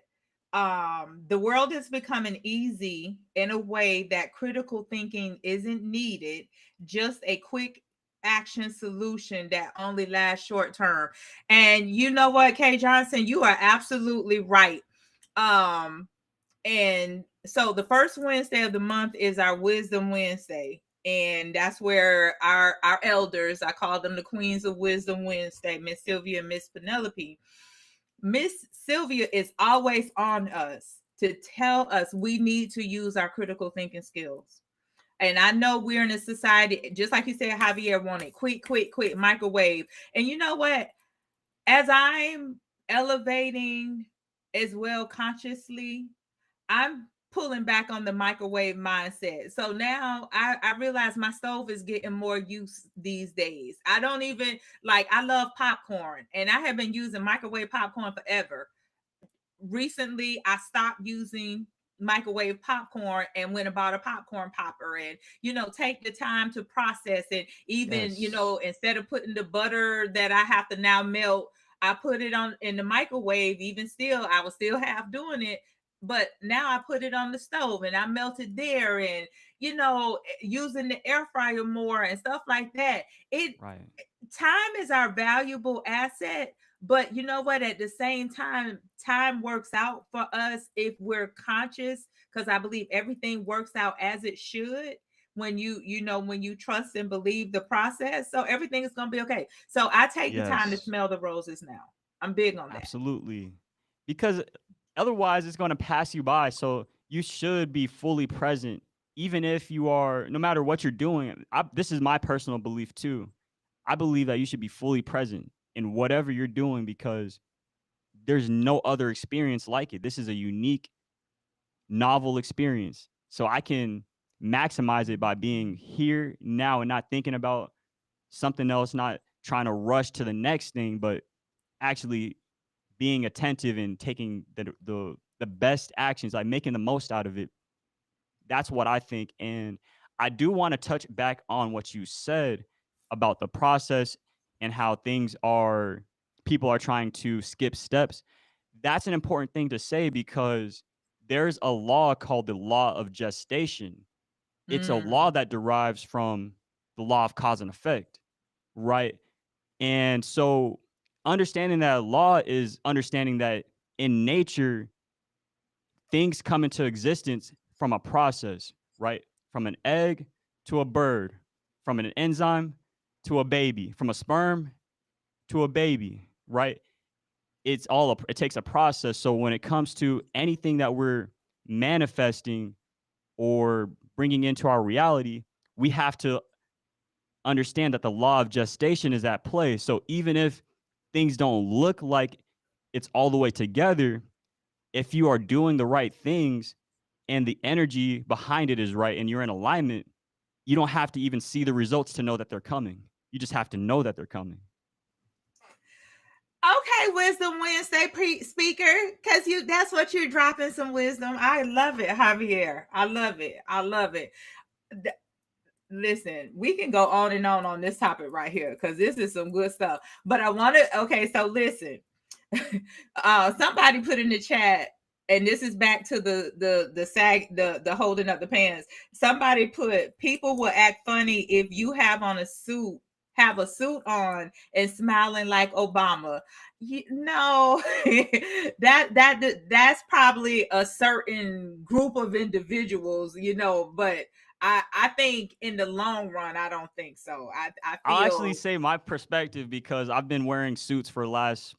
the world is becoming easy in a way that critical thinking isn't needed, just a quick action solution that only lasts short term. And you know what, Kay Johnson, you are absolutely right. Um, and so the first Wednesday of the month is our Wisdom Wednesday. And that's where our elders, I call them the Queens of Wisdom Wednesday, Miss Sylvia and Miss Penelope. Miss Sylvia is always on us to tell us we need to use our critical thinking skills. And I know we're in a society, just like you said, Javier wanted quick, quick, quick microwave. And you know what? As I'm elevating as well consciously, I'm pulling back on the microwave mindset. So now I realize my stove is getting more use these days. I don't even like, I love popcorn and I have been using microwave popcorn forever. Recently, I stopped using microwave popcorn and went and bought a popcorn popper and take the time to process it. Even Yes. instead of putting the butter that I have to now melt, I put it on in the microwave. Even still, I was still half doing it, but now I put it on the stove and I melted there, and using the air fryer more and stuff like that. It Right. Time is our valuable asset, but you know what, at the same time, time works out for us if we're conscious, because I believe everything works out as it should when when you trust and believe the process, so everything is going to be okay. So I take the time to Yes. smell the roses now. I'm big on that. Absolutely. Because otherwise it's going to pass you by. So you should be fully present even if you are no matter what you're doing. This is my personal belief too. I believe that you should be fully present in whatever you're doing because there's no other experience like it. This is a unique, novel experience. So I can maximize it by being here now and not thinking about something else, not trying to rush to the next thing, but actually being attentive and taking the best actions, like making the most out of it. That's what I think. And I do want to touch back on what you said about the process and how people are trying to skip steps. That's an important thing to say because there's a law called the law of gestation. It's a law that derives from the law of cause and effect, right? And so understanding that law is understanding that in nature, things come into existence from a process, right? From an egg to a bird, from an enzyme to a baby, from a sperm to a baby, right? It takes a process. So when it comes to anything that we're manifesting or bringing into our reality, we have to understand that the law of gestation is at play. So even if things don't look like it's all the way together, if you are doing the right things and the energy behind it is right and you're in alignment, you don't have to even see the results to know that they're coming. You just have to know that they're coming. Okay, Wisdom Wednesday speaker, because that's what you're dropping, some wisdom. I love it, Javier. I love it. I love it. Th- Listen, we can go on and on this topic right here because this is some good stuff. But I want to, okay, so listen. Somebody put in the chat, and this is back to the sag, the holding up the pants. Somebody put, people will act funny if you have a suit on and smiling like Obama. No, that's probably a certain group of individuals, but I think in the long run, I don't think so. I I'll actually feel say my perspective because I've been wearing suits for the last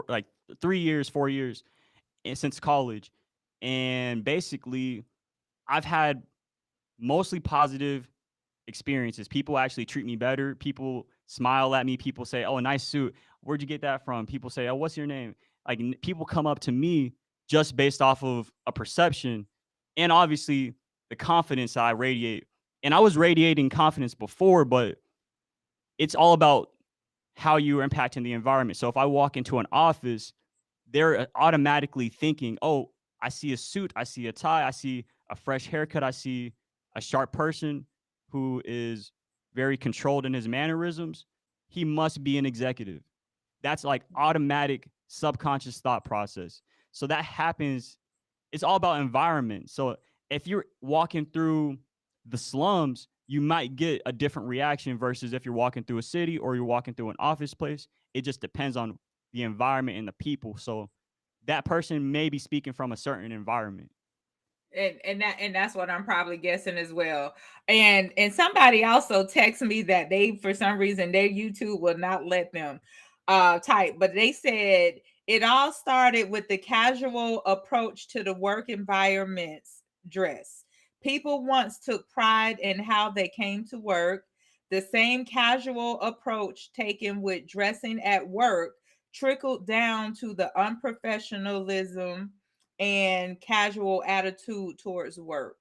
like 3 years, 4 years since college. And basically, I've had mostly positive experiences. People actually treat me better. People smile at me. People say, "Oh, nice suit. Where'd you get that from?" People say, "Oh, what's your name?" Like people come up to me just based off of a perception and obviously the confidence that I radiate. And I was radiating confidence before, but it's all about how you are impacting the environment. So if I walk into an office, they're automatically thinking, "Oh, I see a suit, I see a tie, I see a fresh haircut, I see a sharp person who is very controlled in his mannerisms. He must be an executive." That's like automatic subconscious thought process. So that happens. It's all about environment. So if you're walking through the slums, you might get a different reaction versus if you're walking through a city or you're walking through an office place. It just depends on the environment and the people. So that person may be speaking from a certain environment. and that's what I'm probably guessing as well. And somebody also texted me that they, for some reason, their YouTube will not let them type, but they said it all started with the casual approach to the work environment's dress. People once took pride in how they came to work. The same casual approach taken with dressing at work trickled down to the unprofessionalism and casual attitude towards work.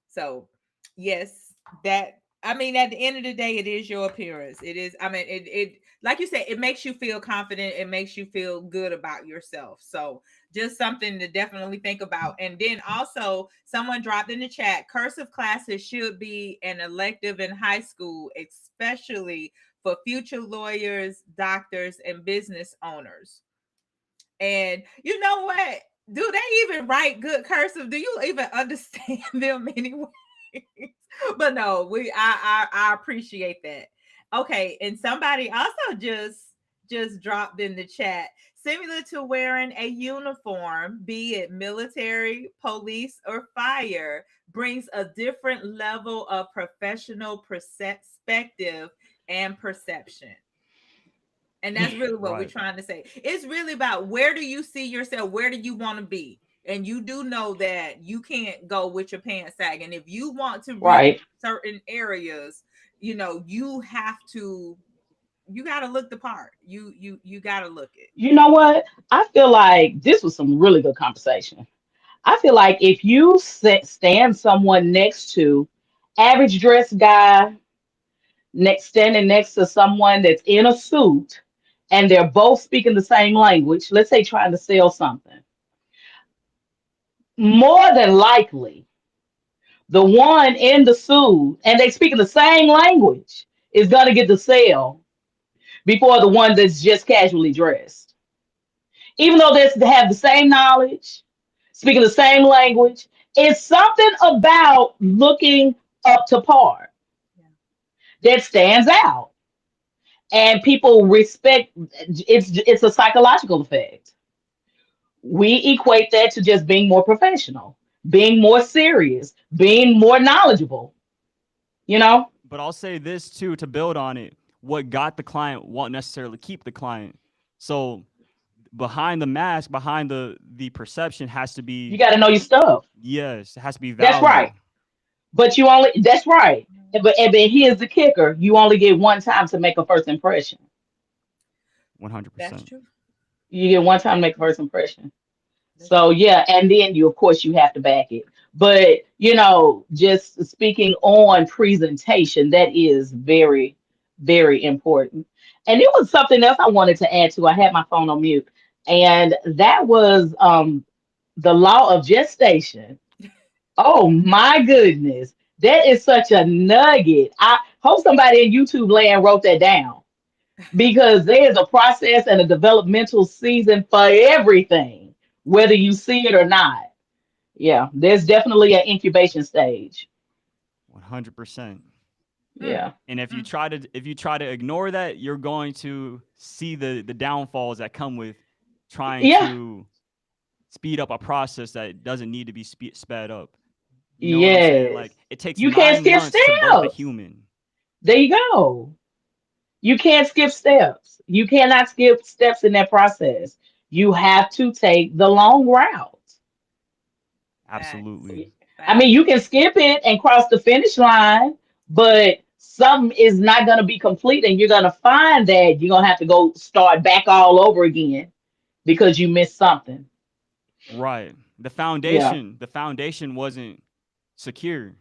So, yes, that, I mean, at the end of the day, it is your appearance. It is, I mean, it like you said, it makes you feel confident. It makes you feel good about yourself. So, just something to definitely think about. And then also, someone dropped in the chat, cursive classes should be an elective in high school, especially for future lawyers, doctors, and business owners. And you know what? Do they even write good cursive? Do you even understand them anyway? But no, I appreciate that. Okay, and somebody also just dropped in the chat, similar to wearing a uniform, be it military, police, or fire, brings a different level of professional perspective and perception. And that's really what we're Right. trying to say. It's really about, where do you see yourself? Where do you want to be? And you do know that you can't go with your pants sagging. If you want to reach Right. certain areas, you have to, you got to look the part. You got to look it. You know what? I feel like this was some really good conversation. I feel like if you stand someone next to average dress guy standing next to someone that's in a suit and they're both speaking the same language, let's say trying to sell something, more than likely the one in the suit and they speaking the same language is going to get the sale before the one that's just casually dressed. Even though they have the same knowledge, speaking the same language, it's something about looking up to par Yeah. that stands out, and people respect. It's a psychological effect. We equate that to just being more professional, being more serious, being more knowledgeable. You know, But I'll say this too to build on it. What got the client won't necessarily keep the client. So behind the mask, behind the perception has to you be, got to know your stuff. yes, it has to be That's value. right. But you only, that's right. But here's the kicker: you only get one time to make a first impression. That's 100%. true. You get one time to make a first impression. That's So true. yeah, and then you of course you have to back it. But just speaking on presentation, that is very, very important. And it was something else I wanted to add to. I had my phone on mute, and that was the law of gestation. Oh my goodness. That is such a nugget. I hope somebody in YouTube land wrote that down because there's a process and a developmental season for everything, whether you see it or not. Yeah, there's definitely an incubation stage. 100%. Mm, Yeah. And mm. if you try to ignore that, you're going to see the downfalls that come with trying Yeah. to speed up a process that doesn't need to be sped up. You know what I'm saying? Yes. Like it takes You can't 9 skip months to birth a steps. human. There you go. You can't skip steps. You cannot skip steps in that process. You have to take the long route. Facts. Absolutely. I mean, Facts. you can skip it and cross the finish line, but something is not going to be complete, and you're going to find that you're going to have to go start back all over again because you missed something. Right. Yeah, The foundation wasn't secure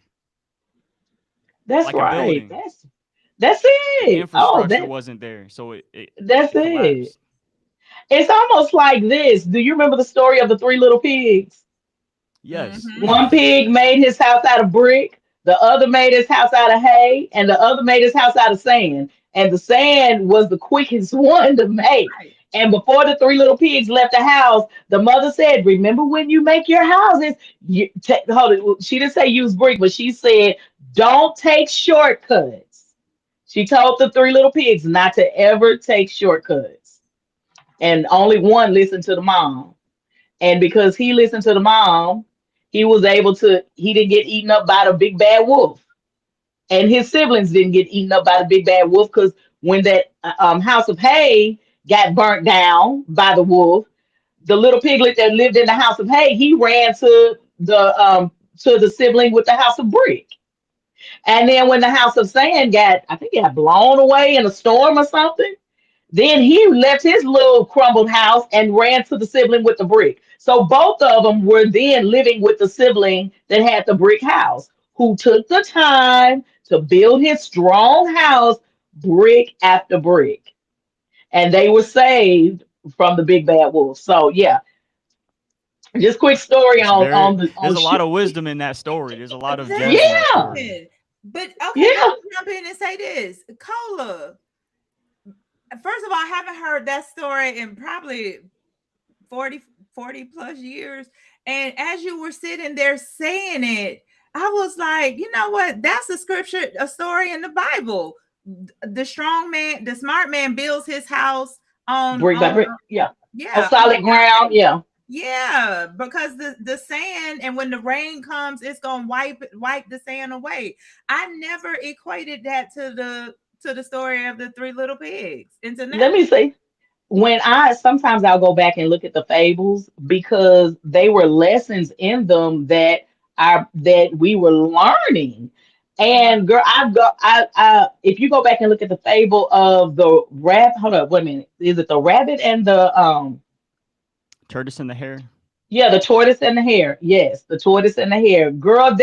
that's like a right. building. That's The it. Oh, infrastructure wasn't there, so that's it it. collapsed. It's almost like this. Do you remember the story of the three little pigs? Yes. Mm-hmm. One pig made his house out of brick, the other made his house out of hay, and the other made his house out of sand. And the sand was the quickest one to make. Right. And before the three little pigs left the house, the mother said, "Remember when you make your houses, hold it." She didn't say use brick, but she said, "Don't take shortcuts." She told the three little pigs not to ever take shortcuts. And only one listened to the mom. And because he listened to the mom, he didn't get eaten up by the big bad wolf. And his siblings didn't get eaten up by the big bad wolf because when that house of hay got burnt down by the wolf, the little piglet that lived in the house of hay, he ran to the sibling with the house of brick. And then when the house of sand I think it got blown away in a storm or something, then he left his little crumbled house and ran to the sibling with the brick. So both of them were then living with the sibling that had the brick house, who took the time to build his strong house brick after brick. And they were saved from the big bad wolf. So yeah, just quick story It's very on there's a lot of wisdom in that story. There's a lot of There gems in that yeah, story. is. But okay, let yeah. me jump in and say this. Cola. First of all, I haven't heard that story in probably 40 plus years. And as you were sitting there saying it, I was like, you know what? That's a scripture, a story in the Bible. The strong man, the smart man builds his house Brick by brick. Yeah. On yeah, on the solid ground. foundation. Yeah. Yeah, because the sand, and when the rain comes, it's gonna wipe the sand away. I never equated that to the story of the three little pigs until now. Let me say, when I sometimes I'll go back and look at the fables because they were lessons in them that we were learning. Wow. And girl, I if you go back and look at the fable of the rabbit, hold up, wait a minute, is it the rabbit and the Tortoise in the hair. yeah, the tortoise and the hare? Yes, the tortoise and the hare. Girl,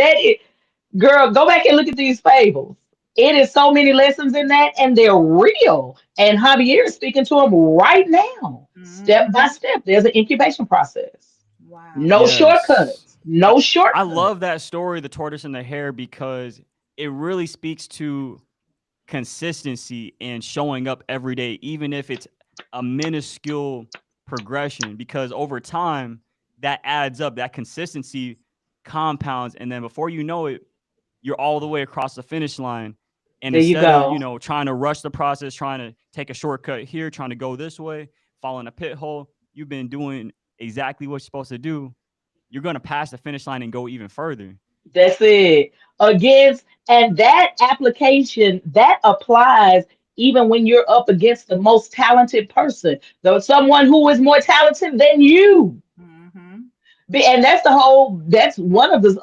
girl, go back and look at these fables. It is so many lessons in that, and they're real. And Javier is speaking to them right now, step by Mhm. step. There's an incubation process. Wow. No Yes. shortcuts. I No I shortcuts. love that story, the tortoise and the hare, because it really speaks to consistency and showing up every day, even if it's a minuscule progression, because over time that adds up, that consistency compounds, and then before you know it, you're all the way across the finish line. And There you instead of, go. trying to rush the process, trying to take a shortcut here, trying to go this way, fall in a pit hole, you've been doing exactly what you're supposed to do. You're going to pass the finish line and go even further. That's it. Against, and that application that applies even when you're up against the most talented person, though someone who is more talented than you. Mm-hmm. And that's the whole. That's one of the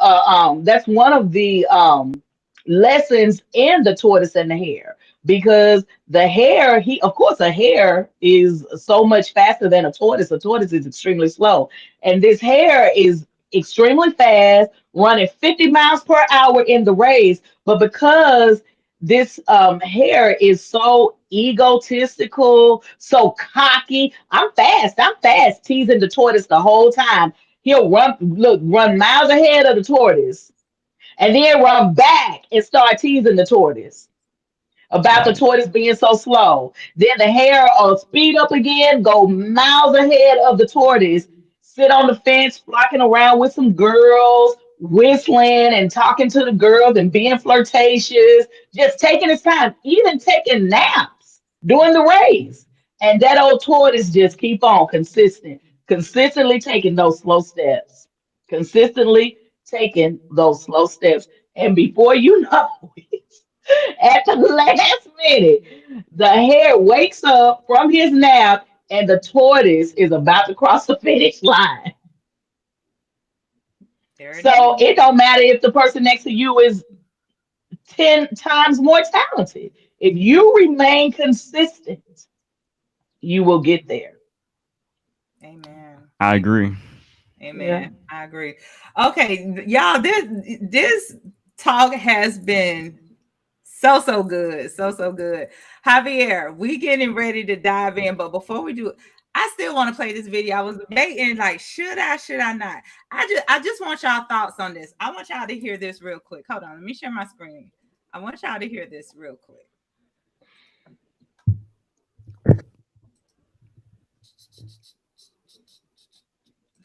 lessons in the tortoise and the hare, because the hare, he of course a hare is so much faster than a tortoise. A tortoise is extremely slow, and this hare is extremely fast, running 50 miles per hour in the race. But because this hare is so egotistical, so cocky, I'm fast, teasing the tortoise the whole time. He'll run miles ahead of the tortoise and then run back and start teasing the tortoise about the Right. tortoise being so slow. Then the hare will speed up again, go miles ahead of the tortoise, sit on the fence, flocking around with some girls, whistling and talking to the girls and being flirtatious, just taking his time, even taking naps during the race. And that old tortoise just keep on consistently taking those slow steps, consistently taking those slow steps. And before you know, at the last minute, the hare wakes up from his nap and the tortoise is about to cross the finish line. There it is. So it don't matter if the person next to you is 10 times more talented. If you remain consistent, you will get there. Amen. I agree. Yeah. Amen. I agree. Okay, y'all, this talk has been so good. So good. Javier, we getting ready to dive in, but before we do, I still want to play this video. I was debating like, should I not? I just want y'all thoughts on this. I want y'all to hear this real quick. Hold on, let me share my screen. I want y'all to hear this real quick.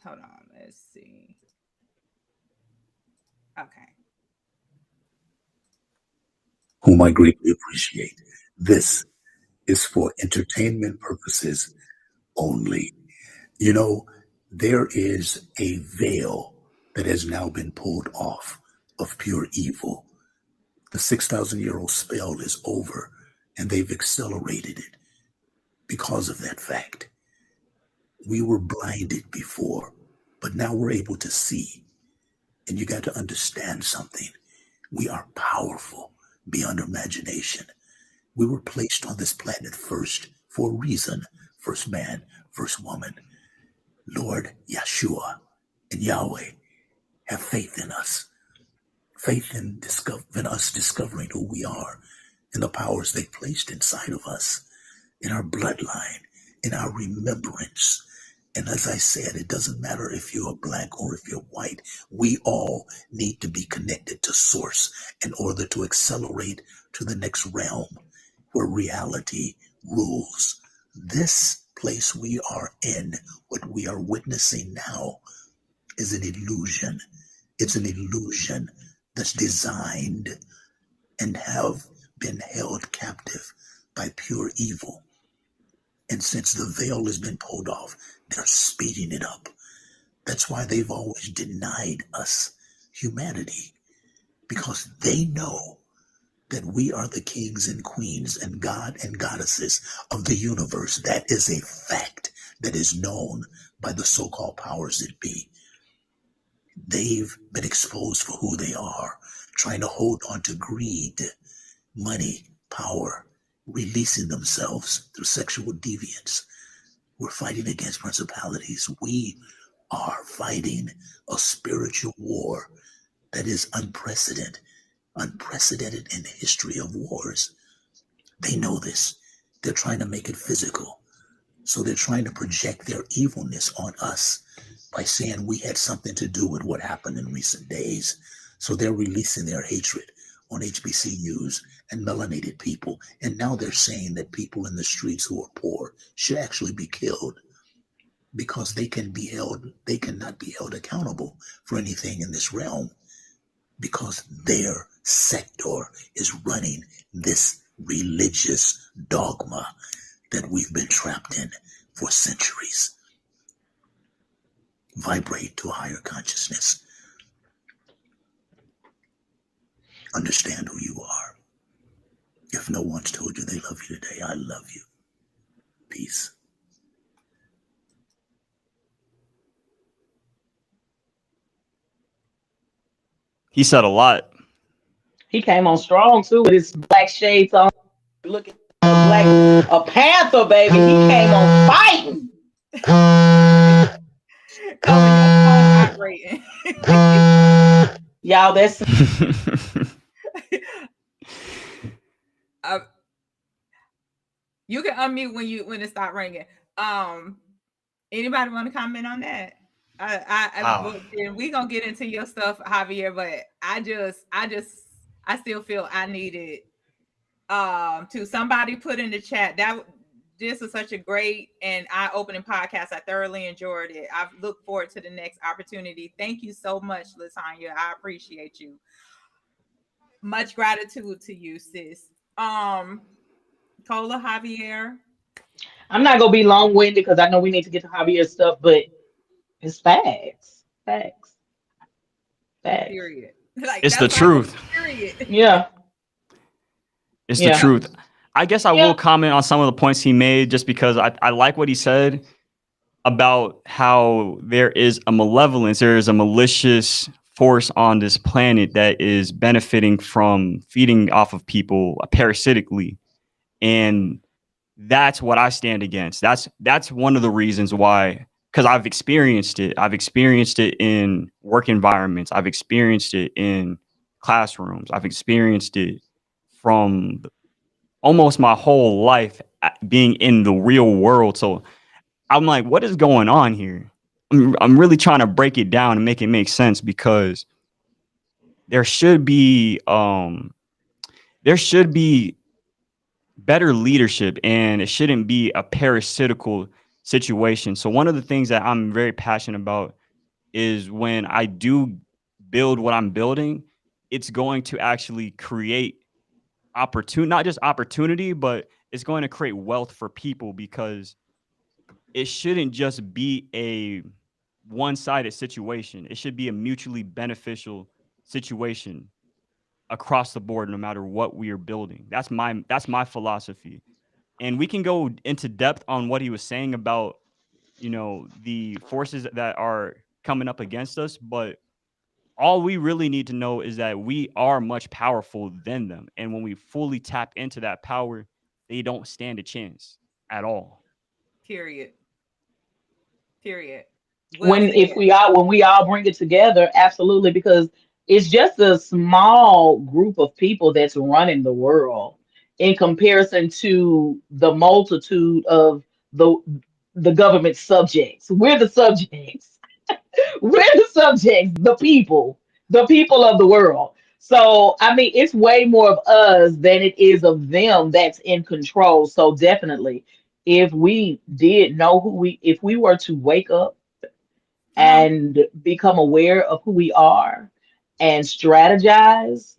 Hold on, let's see. Okay. Whom I greatly appreciate. This is for entertainment purposes only. You know, there is a veil that has now been pulled off of pure evil. The 6,000-year-old spell is over, and they've accelerated it because of that fact. We were blinded before, but now we're able to see. And you got to understand something. We are powerful beyond imagination. We were placed on this planet first for a reason. First man, first woman. Lord Yeshua and Yahweh have faith in us. Faith in us discovering who we are and the powers they placed inside of us, in our bloodline, in our remembrance. And as I said, it doesn't matter if you're black or if you're white. We all need to be connected to source in order to accelerate to the next realm where reality rules. This place we are in, what we are witnessing now, is an illusion. It's an illusion that's designed and have been held captive by pure evil. And since the veil has been pulled off, they're speeding it up. That's why they've always denied us humanity, because they know that we are the kings and queens and God and goddesses of the universe. That is a fact that is known by the so-called powers that be. They've been exposed for who they are, trying to hold on to greed, money, power, releasing themselves through sexual deviance. We're fighting against principalities. We are fighting a spiritual war that is unprecedented in the history of wars. They know this. They're trying to make it physical. So they're trying to project their evilness on us by saying we had something to do with what happened in recent days. So they're releasing their hatred on HBCUs and melanated people. And now they're saying that people in the streets who are poor should actually be killed because they cannot be held accountable for anything in this realm because their sector is running this religious dogma that we've been trapped in for centuries. Vibrate to a higher consciousness. Understand who you are. If no one's told you they love you today, I love you. Peace. He said a lot. He came on strong too with his black shades on. Looking like a panther, baby. He came on fighting. Colin, your phone vibrating. Y'all, that's uh, you can unmute when it start ringing. Anybody want to comment on that? Wow. And we gonna get into your stuff, Javier, but I still feel I needed to somebody put in the chat that this is such a great and eye-opening podcast. I thoroughly enjoyed it. I look forward to the next opportunity. Thank you so much, Latanya. I appreciate you. Much gratitude to you, sis. Kola, Javier. I'm not gonna be long winded because I know we need to get to Javier's stuff, but it's facts. Facts. Facts. Period. Like It's the that's like truth. period. Yeah. It's the Yeah. truth. I guess I Yeah. will comment on some of the points he made just because I like what he said about how there is a malevolence, there is a malicious force on this planet that is benefiting from feeding off of people parasitically. And that's what I stand against. That's one of the reasons why, because I've experienced it. I've experienced it in work environments. I've experienced it in classrooms. I've experienced it from almost my whole life being in the real world. So I'm like, what is going on here? I'm really trying to break it down and make it make sense because there should be better leadership and it shouldn't be a parasitical situation. So one of the things that I'm very passionate about is when I do build what I'm building, it's going to actually create opportunity, not just opportunity, but it's going to create wealth for people because it shouldn't just be a one-sided situation. It should be a mutually beneficial situation across the board, no matter what we are building. That's my philosophy. And we can go into depth on what he was saying about, the forces that are coming up against us, but all we really need to know is that we are much powerful than them. And when we fully tap into that power, they don't stand a chance at all. Period. Period. Well When if said. we all when we all bring it together, absolutely, because it's just a small group of people that's running the world in comparison to the multitude of the the government subjects. We're the subjects. We're the subjects, the people of the world. So, I mean, it's way more of us than it is of them that's in control. So, definitely, if we did know if we were to wake up Come on. and become aware of who we are and strategize,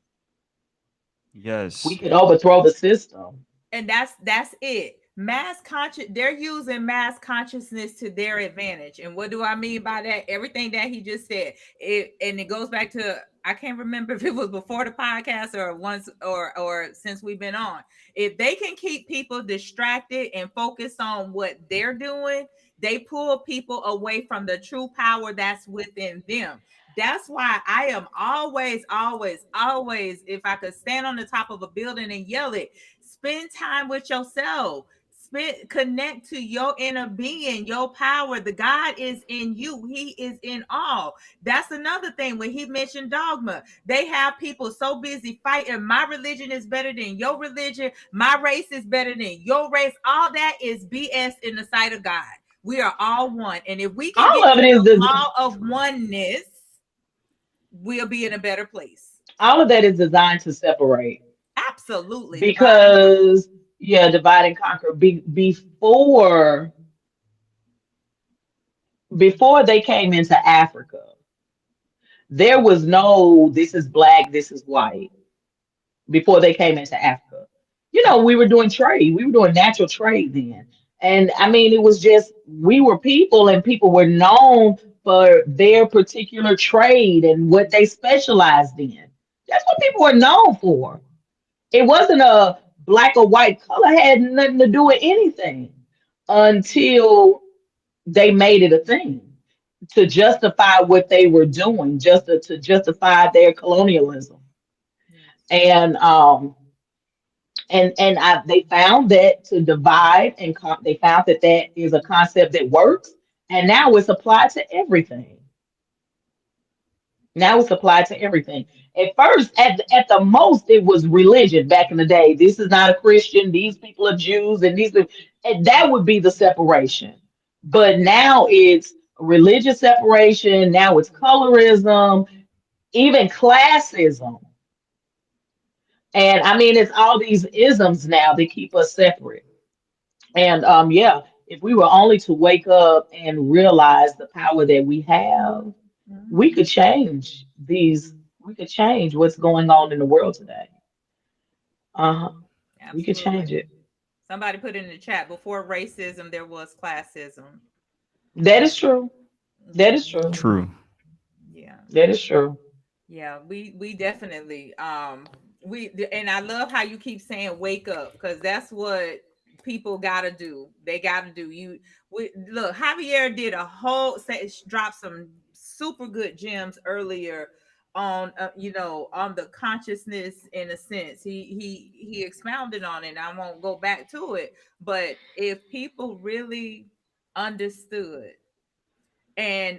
we Yes. could overthrow the system. And that's it. Mass conscious, they're using mass consciousness to their advantage. And what do I mean by that? Everything that he just said. And it goes back to, I can't remember if it was before the podcast or once or since we've been on. If they can keep people distracted and focus on what they're doing, they pull people away from the true power that's within them. That's why I am always, always, always, if I could stand on the top of a building and yell it, spend time with yourself. Connect to your inner being, your power. The God is in you. He is in all. That's another thing when he mentioned dogma. They have people so busy fighting. My religion is better than your religion. My race is better than your race. All that is BS in the sight of God. We are all one. And if we can All get of to it is the des- law of oneness, we'll be in a better place. all of that is designed to separate Absolutely. Divine. because yeah, divide and conquer. Before they came into Africa, there was no this is black, this is white. before they came into Africa. You know, we were doing trade. We were doing natural trade then. And I mean, it was just, we were people, and people were known for their particular trade and what they specialized in. That's what people were known for. It wasn't a black or white, color had nothing to do with anything until they made it a thing to justify what they were doing, just to justify their colonialism. Yes. And they found that to divide, and they found that that is a concept that works, and now it's applied to everything. Now it's applied to everything. At first, at the most, it was religion back in the day. This is not a Christian. These people are Jews, and and that would be the separation. But now it's religious separation. Now it's colorism, even classism. And I mean, it's all these isms now that keep us separate. And yeah, if we were only to wake up and realize the power that we have, we Mhm. could change these, we could change what's going on in the world today. Uh-huh. We could change Absolutely. it. Somebody put in the chat, before racism, there was classism. That Yeah. is true. That is Mhm. true. True. Yeah. That is true. Yeah, we definitely and I love how you keep saying wake up, because that's what people gotta do. They gotta do. We look, Javier did a whole drop some super good gems earlier on on the consciousness, in a sense. He expounded on it. I won't go back to it, but if people really understood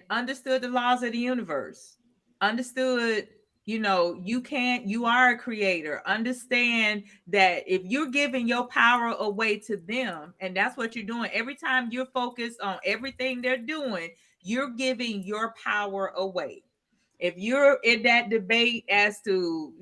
understood the laws of the universe, understood, you are a creator, understand that if you're giving your power away to them, and that's what you're doing every time you're focused on everything they're doing, you're giving your power away. If you're in that debate as to,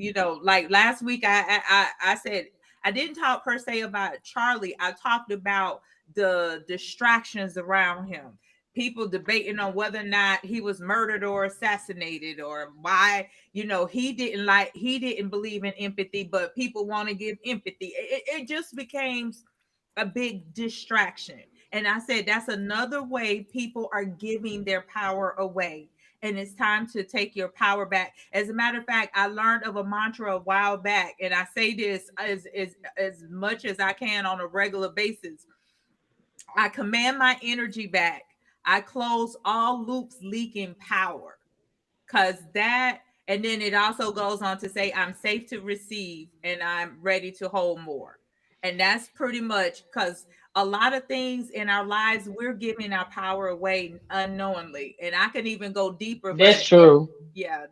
like last week, I said I didn't talk per se about Charlie. I talked about the distractions around him. People debating on whether or not he was murdered or assassinated, or why, he didn't believe in empathy, but people want to give empathy. It just became a big distraction. And I said that's another way people are giving their power away. And it's time to take your power back. As a matter of fact, I learned of a mantra a while back, and I say this as much as I can on a regular basis. I command my energy back. I close all loops leaking power. Cause that, and then it also goes on to say, I'm safe to receive and I'm ready to hold more. And that's pretty much because a lot of things in our lives, we're giving our power away unknowingly. And I can even go deeper, That's but true. yeah,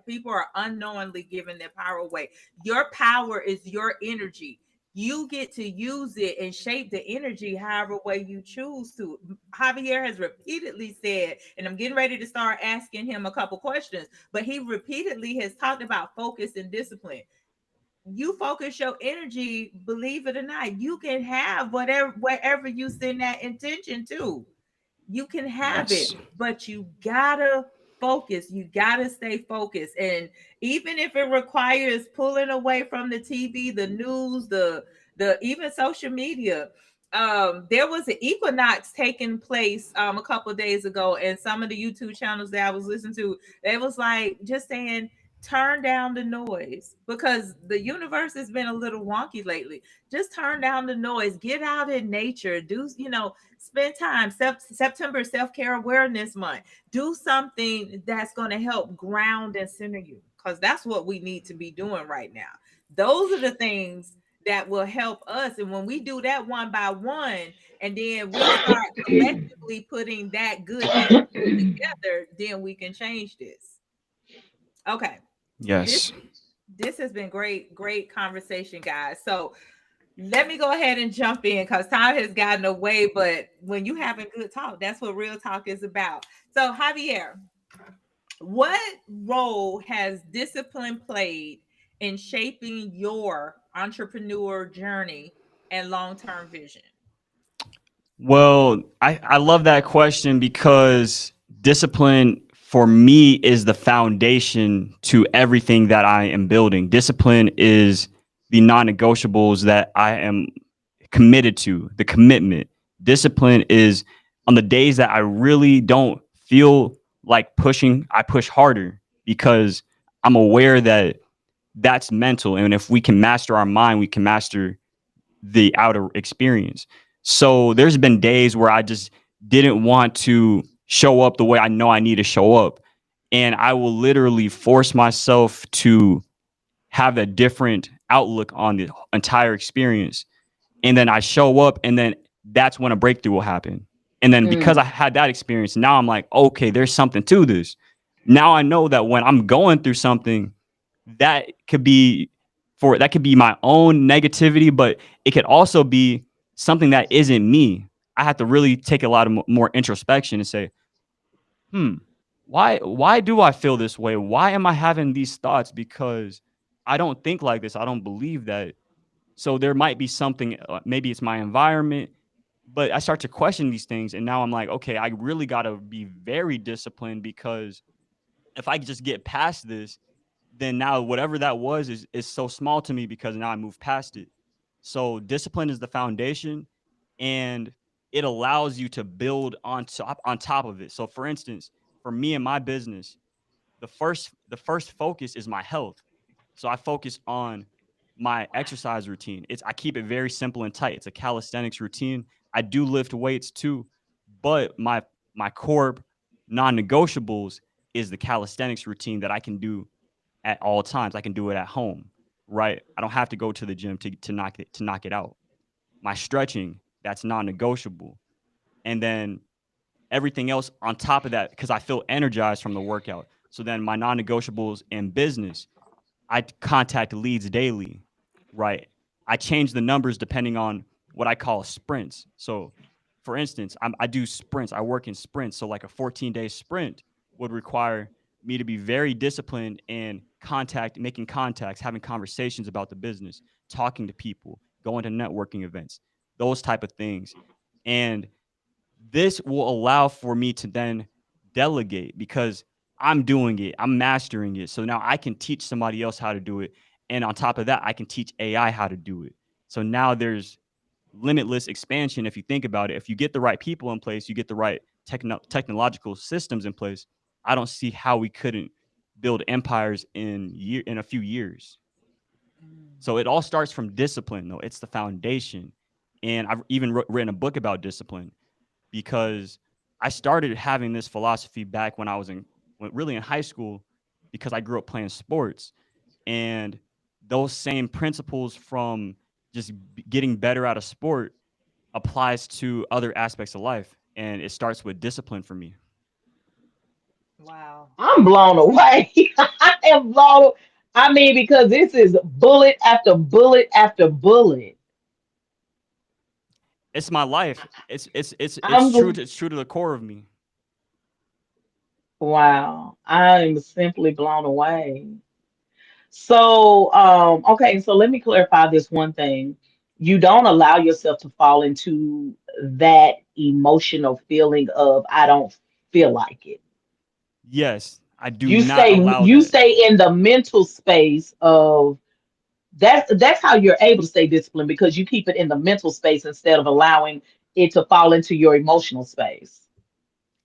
people are unknowingly giving their power away. Your power is your energy. You get to use it and shape the energy however way you choose to. Javier has repeatedly said, and I'm getting ready to start asking him a couple questions, but he repeatedly has talked about focus and discipline. You focus your energy, believe it or not, you can have whatever, wherever you send that intention to, you can have it, Yes. but you gotta focus. You gotta stay focused. And even if it requires pulling away from the TV, the news, the even social media. There was an equinox taking place a couple of days ago, and some of the YouTube channels that I was listening to, they was like just saying turn down the noise, because the universe has been a little wonky lately. Just turn down the noise, get out in nature, do, spend time. September self-care awareness month. Do something that's going to help ground and center you, because that's what we need to be doing right now. Those are the things that will help us. And when we do that one by one, and then we start collectively putting that good energy together, then we can change this. Okay. This Yes. this has been great conversation, guys. So let me go ahead and jump in, because time has gotten away. But when you having good talk, that's what real talk is about. So Javier, what role has discipline played in shaping your entrepreneur journey and long-term vision? Well, I love that question because discipline for me is the foundation to everything that I am building. Discipline is the non-negotiables that I am committed to, the commitment. Discipline is on the days that I really don't feel like pushing, I push harder because I'm aware that that's mental. And if we can master our mind, we can master the outer experience. So there's been days where I just didn't want to show up the way I know I need to show up. And I will literally force myself to have a different outlook on the entire experience. And then I show up, and then that's when a breakthrough will happen. And then because I Mm, had that experience, now I'm like, okay, there's something to this. Now I know that when I'm going through something, that could be that could be my own negativity, but it could also be something that isn't me. I have to really take a lot of more introspection and say, hmm, why do I feel this way? Why am I having these thoughts? Because I don't think like this. I don't believe that. So there might be something, maybe it's my environment, but I start to question these things. And now I'm like, okay, I really got to be very disciplined, because if I just get past this, then now whatever that was is so small to me because now I moved past it. So discipline is the foundation, and it allows you to build on top of it. So for instance, for me and my business, the first focus is my health. So I focus on my exercise routine. I keep it very simple and tight. It's a calisthenics routine. I do lift weights too, but my core non-negotiables is the calisthenics routine that I can do at all times. I can do it at home, right? I don't have to go to the gym to knock it out. My stretching, that's non-negotiable. And then everything else on top of that, because I feel energized from the workout. So then my non-negotiables in business, I contact leads daily, right? I change the numbers depending on what I call sprints. So, for instance, I do sprints. I work in sprints. So, like a 14-day sprint would require me to be very disciplined in making contacts, having conversations about the business, talking to people, going to networking events, those type of things. And this will allow for me to then delegate because I'm doing it, I'm mastering it. So now I can teach somebody else how to do it. And on top of that, I can teach AI how to do it. So now there's limitless expansion if you think about it. If you get the right people in place, you get the right technological systems in place, I don't see how we couldn't build empires in a few years. So it all starts from discipline, though. It's the foundation. And I've even written a book about discipline because I started having this philosophy back when I was really in high school, because I grew up playing sports, and those same principles from just getting better at a sport applies to other aspects of life, and it starts with discipline for me. Wow. I'm blown away. I am blown. I mean, because this is bullet after bullet after bullet. It's my life. It's I'm true. just, It's true to the core of me. wow. I'm simply blown away. So, okay, so let me clarify this one thing. You don't allow yourself to fall into that emotional feeling of I don't feel like it. Yes, I do You not stay allow you that. stay in the mental space of that's how you're able to stay disciplined because you keep it in the mental space instead of allowing it to fall into your emotional space.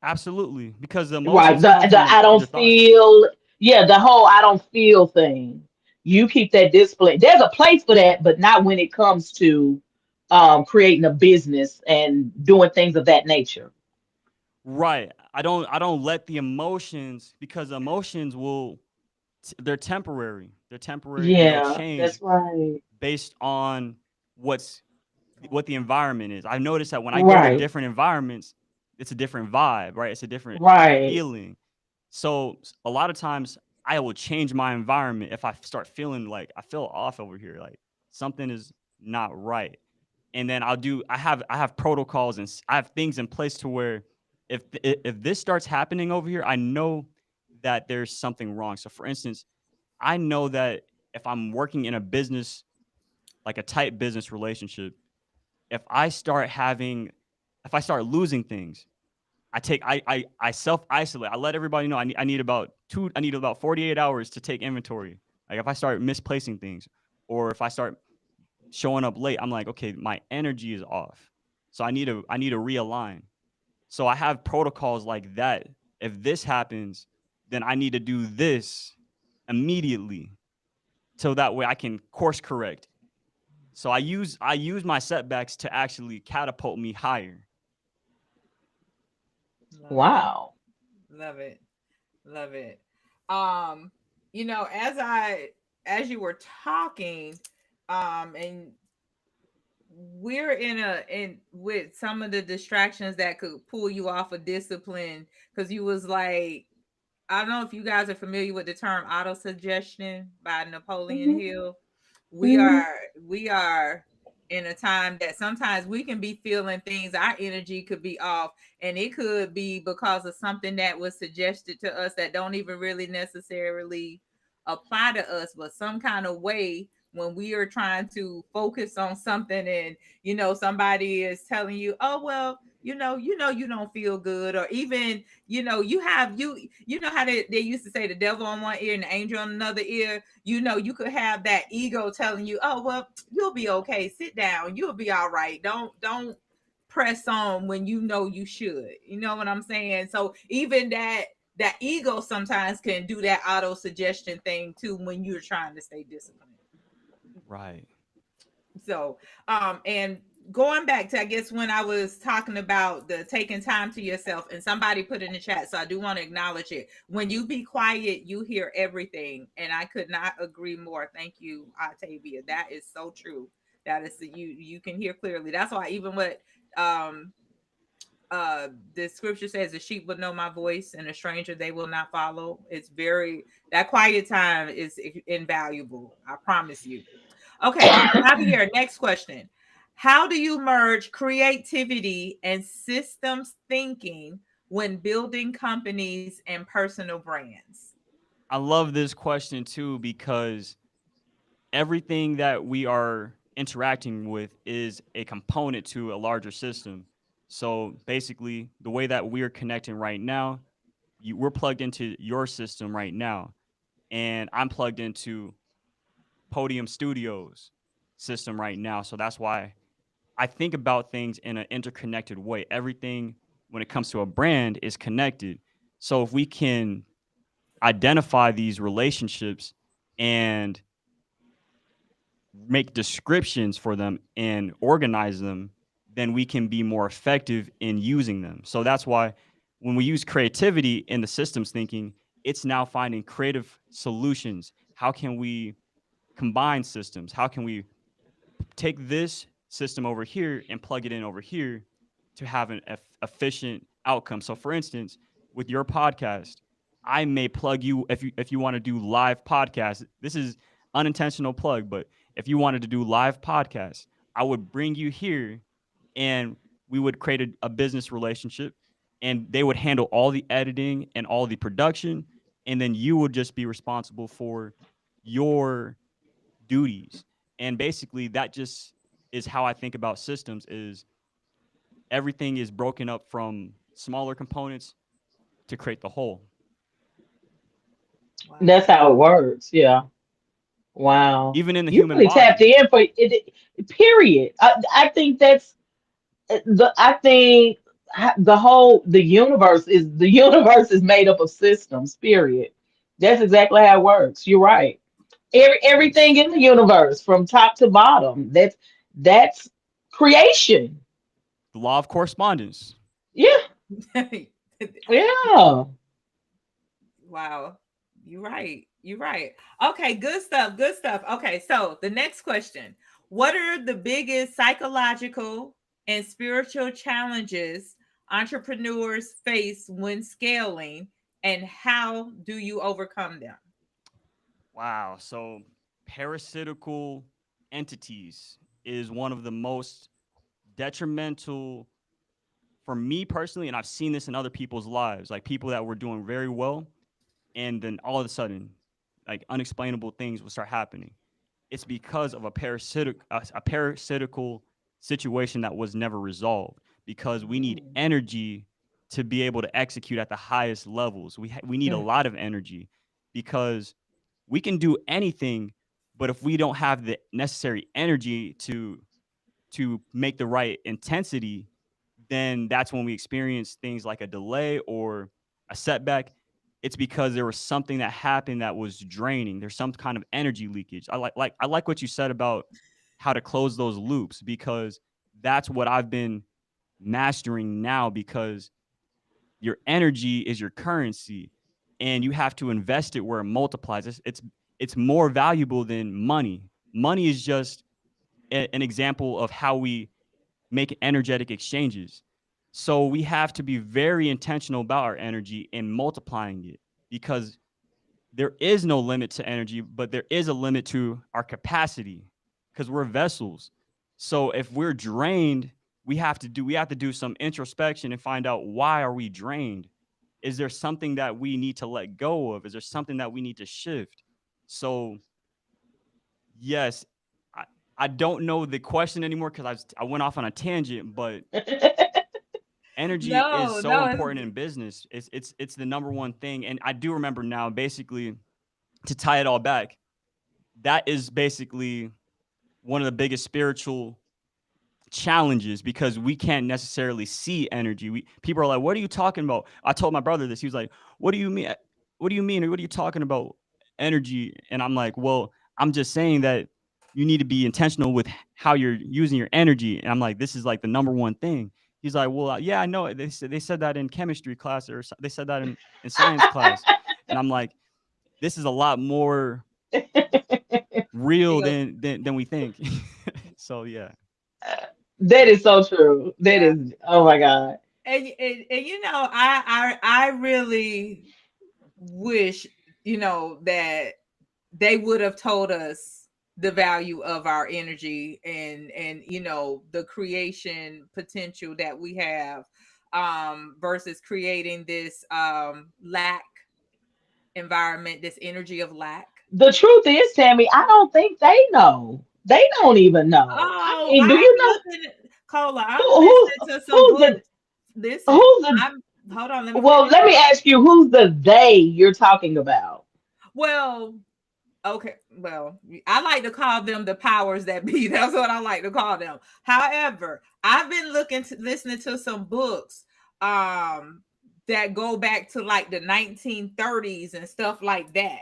Absolutely, because the Right. emotions The come the from I don't your thoughts. feel, yeah, the whole I don't feel thing. You keep that discipline. There's a place for that, but not when it comes to creating a business and doing things of that nature. Right. I don't let the emotions, because emotions they're temporary. They're temporary and they'll Yeah, change that's right. based on what's what the environment is. I've noticed that when I go to Right. different environments, it's a different vibe, right? It's a different Right. feeling. So a lot of times I will change my environment if I start feeling like I feel off over here, like something is not right. And then I have protocols and I have things in place to where if this starts happening over here, I know that there's something wrong. So for instance, I know that if I'm working in a business, like a tight business relationship, if I start having, if I start losing things, I self isolate. I let everybody know I need about 48 hours to take inventory. Like if I start misplacing things, or if I start showing up late, I'm like, okay, my energy is off. So I need to realign. So I have protocols like that. If this happens, then I need to do this immediately so that way I can course correct. So I use my setbacks to actually catapult me higher. Love it. Wow. Love it. Love it. Um, as you were talking, and we're in with some of the distractions that could pull you off of discipline, because you was like, I don't know if you guys are familiar with the term auto suggestion by Napoleon Hmm. Hill. We Hmm. are we are in a time that sometimes we can be feeling things, our energy could be off, and it could be because of something that was suggested to us that don't even really necessarily apply to us, but some kind of way when we are trying to focus on something, and somebody is telling you, oh well, you don't feel good, or even you know how they used to say the devil on one ear and the angel on another ear. You could have that ego telling you, oh well, you'll be okay, sit down, you'll be all right, don't press on when you should, you know what I'm saying? So even that ego sometimes can do that auto suggestion thing too when you're trying to stay disciplined. Right. So, and going back to, I guess, when I was talking about the taking time to yourself, and somebody put in the chat, so I do want to acknowledge it. When you be quiet, you hear everything, and I could not agree more. Thank you, Octavia. That is so true. That is, you can hear clearly. That's why even what um the scripture says, the sheep will know my voice and a stranger they will not follow. It's very, that quiet time is invaluable, I promise you. Okay, Javier, next question. How do you merge creativity and systems thinking when building companies and personal brands? I love this question too because everything that we are interacting with is a component to a larger system. So basically, the way that we're connecting right now, we're plugged into your system right now, and I'm plugged into Podium Studios system right now. So that's why I think about things in an interconnected way. Everything when it comes to a brand is connected. So if we can identify these relationships and make descriptions for them and organize them, then we can be more effective in using them. So that's why when we use creativity in the systems thinking, it's now finding creative solutions. How can we combine systems? How can we take this system over here and plug it in over here to have an efficient outcome? So for instance, with your podcast, I may plug you if you want to do live podcasts. This is unintentional plug, but if you wanted to do live podcasts, I would bring you here and we would create a business relationship, and they would handle all the editing and all the production, and then you would just be responsible for your duties. And basically that just is how I think about systems is everything is broken up from smaller components to create the whole. Wow. That's how it works. Yeah. Wow. Even in the You human really tapped body. in for it. Period. I think that's I think the universe is made up of systems. Period. That's exactly how it works. You're right. Everything in the universe from top to bottom. That's creation. The law of correspondence. Yeah. Yeah. Wow. You're right. You're right. Okay, good stuff. Good stuff. Okay, so the next question. What are the biggest psychological and spiritual challenges entrepreneurs face when scaling, and how do you overcome them? Wow. So parasitical entities is one of the most detrimental for me personally, and I've seen this in other people's lives, like people that were doing very well, and then all of a sudden, like unexplainable things will start happening. It's because of a parasitical situation that was never resolved. Because we need Mm. energy to be able to execute at the highest levels. We need a Mm. lot of energy because we can do anything, But if we don't have the necessary energy to make the right intensity, then that's when we experience things like a delay or a setback. It's because there was something that happened that was draining. There's some kind of energy leakage. I like what you said about how to close those loops, because that's what I've been mastering now, because your energy is your currency and you have to invest it where it multiplies. It's more valuable than money. Money is just an example of how we make energetic exchanges. So we have to be very intentional about our energy and multiplying it, because there is no limit to energy, but there is a limit to our capacity, because we're vessels. So if we're drained, we have to do some introspection and find out, why are we drained? Is there something that we need to let go of? Is there something that we need to shift? So yes, I, I don't know the question anymore because I went off on a tangent, but energy is No, so no, important in business. It's the number one thing. And I do remember now, basically, to tie it all back, that is basically one of the biggest spiritual challenges, because we can't necessarily see energy. People are like, "What are you talking about?" I told my brother this. He was like, "What do you mean? What do you mean? Or what are you talking about energy?" And I'm like, "Well, I'm just saying that you need to be intentional with how you're using your energy." And I'm like, "This is like the number one thing." He's like, "Well, yeah, I know it. They said that in chemistry class, or they said that in science class." And I'm like, "This is a lot more real still, than we think." So yeah. That is so true. That yeah. is, oh my God. And you know, I really wish, that they would have told us the value of our energy, and the creation potential that we have, versus creating this lack environment, this energy of lack. The truth is, Tammy, I don't think they know. They don't even know. I Oh, mean, do I'm you know looking at Cola. I'm who, who's listening to some who's books. the Listen, who's the I'm hold on, let me well, finish let me this. ask you, who's the they you're talking about? Well, okay, well, I like to call them the powers that be. That's what I like to call them. However, I've been listening to some books um that go back to like the 1930s and stuff like that.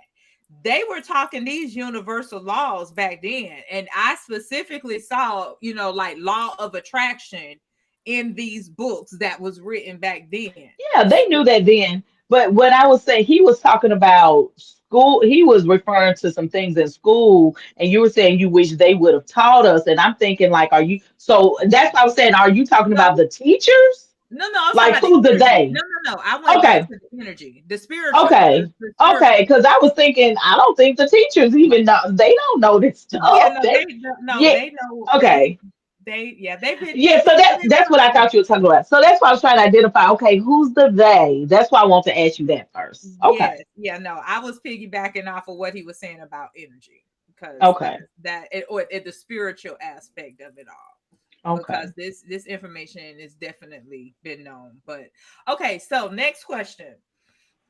They were talking these universal laws back then, and I specifically saw, like law of attraction in these books that was written back then. Yeah, they knew that then. But what I was saying, he was talking about school. He was referring to some things in school, and you were saying you wish they would have taught us. And I'm thinking, like, are you? So that's what I was saying. Are you talking No, about the teachers? no, I'm talking Like, about the who's the energy. they? No. I went back Okay, to the energy, the spiritual, okay, the okay. spiritual. Because I was thinking, I don't think the teachers even know. They don't know this Yeah, stuff. no, They, no, yeah, they know okay. yeah, they've been Yeah, so they've been that's what I telling thought you were talking about. So that's why I was trying to identify. Okay, who's the they? That's why I want to ask you that us. first. Okay, Yes, yeah, no, I was piggybacking off of what he was saying about energy, because okay, the spiritual aspect of it all. okay. Because this information is definitely been known. But okay, so next question.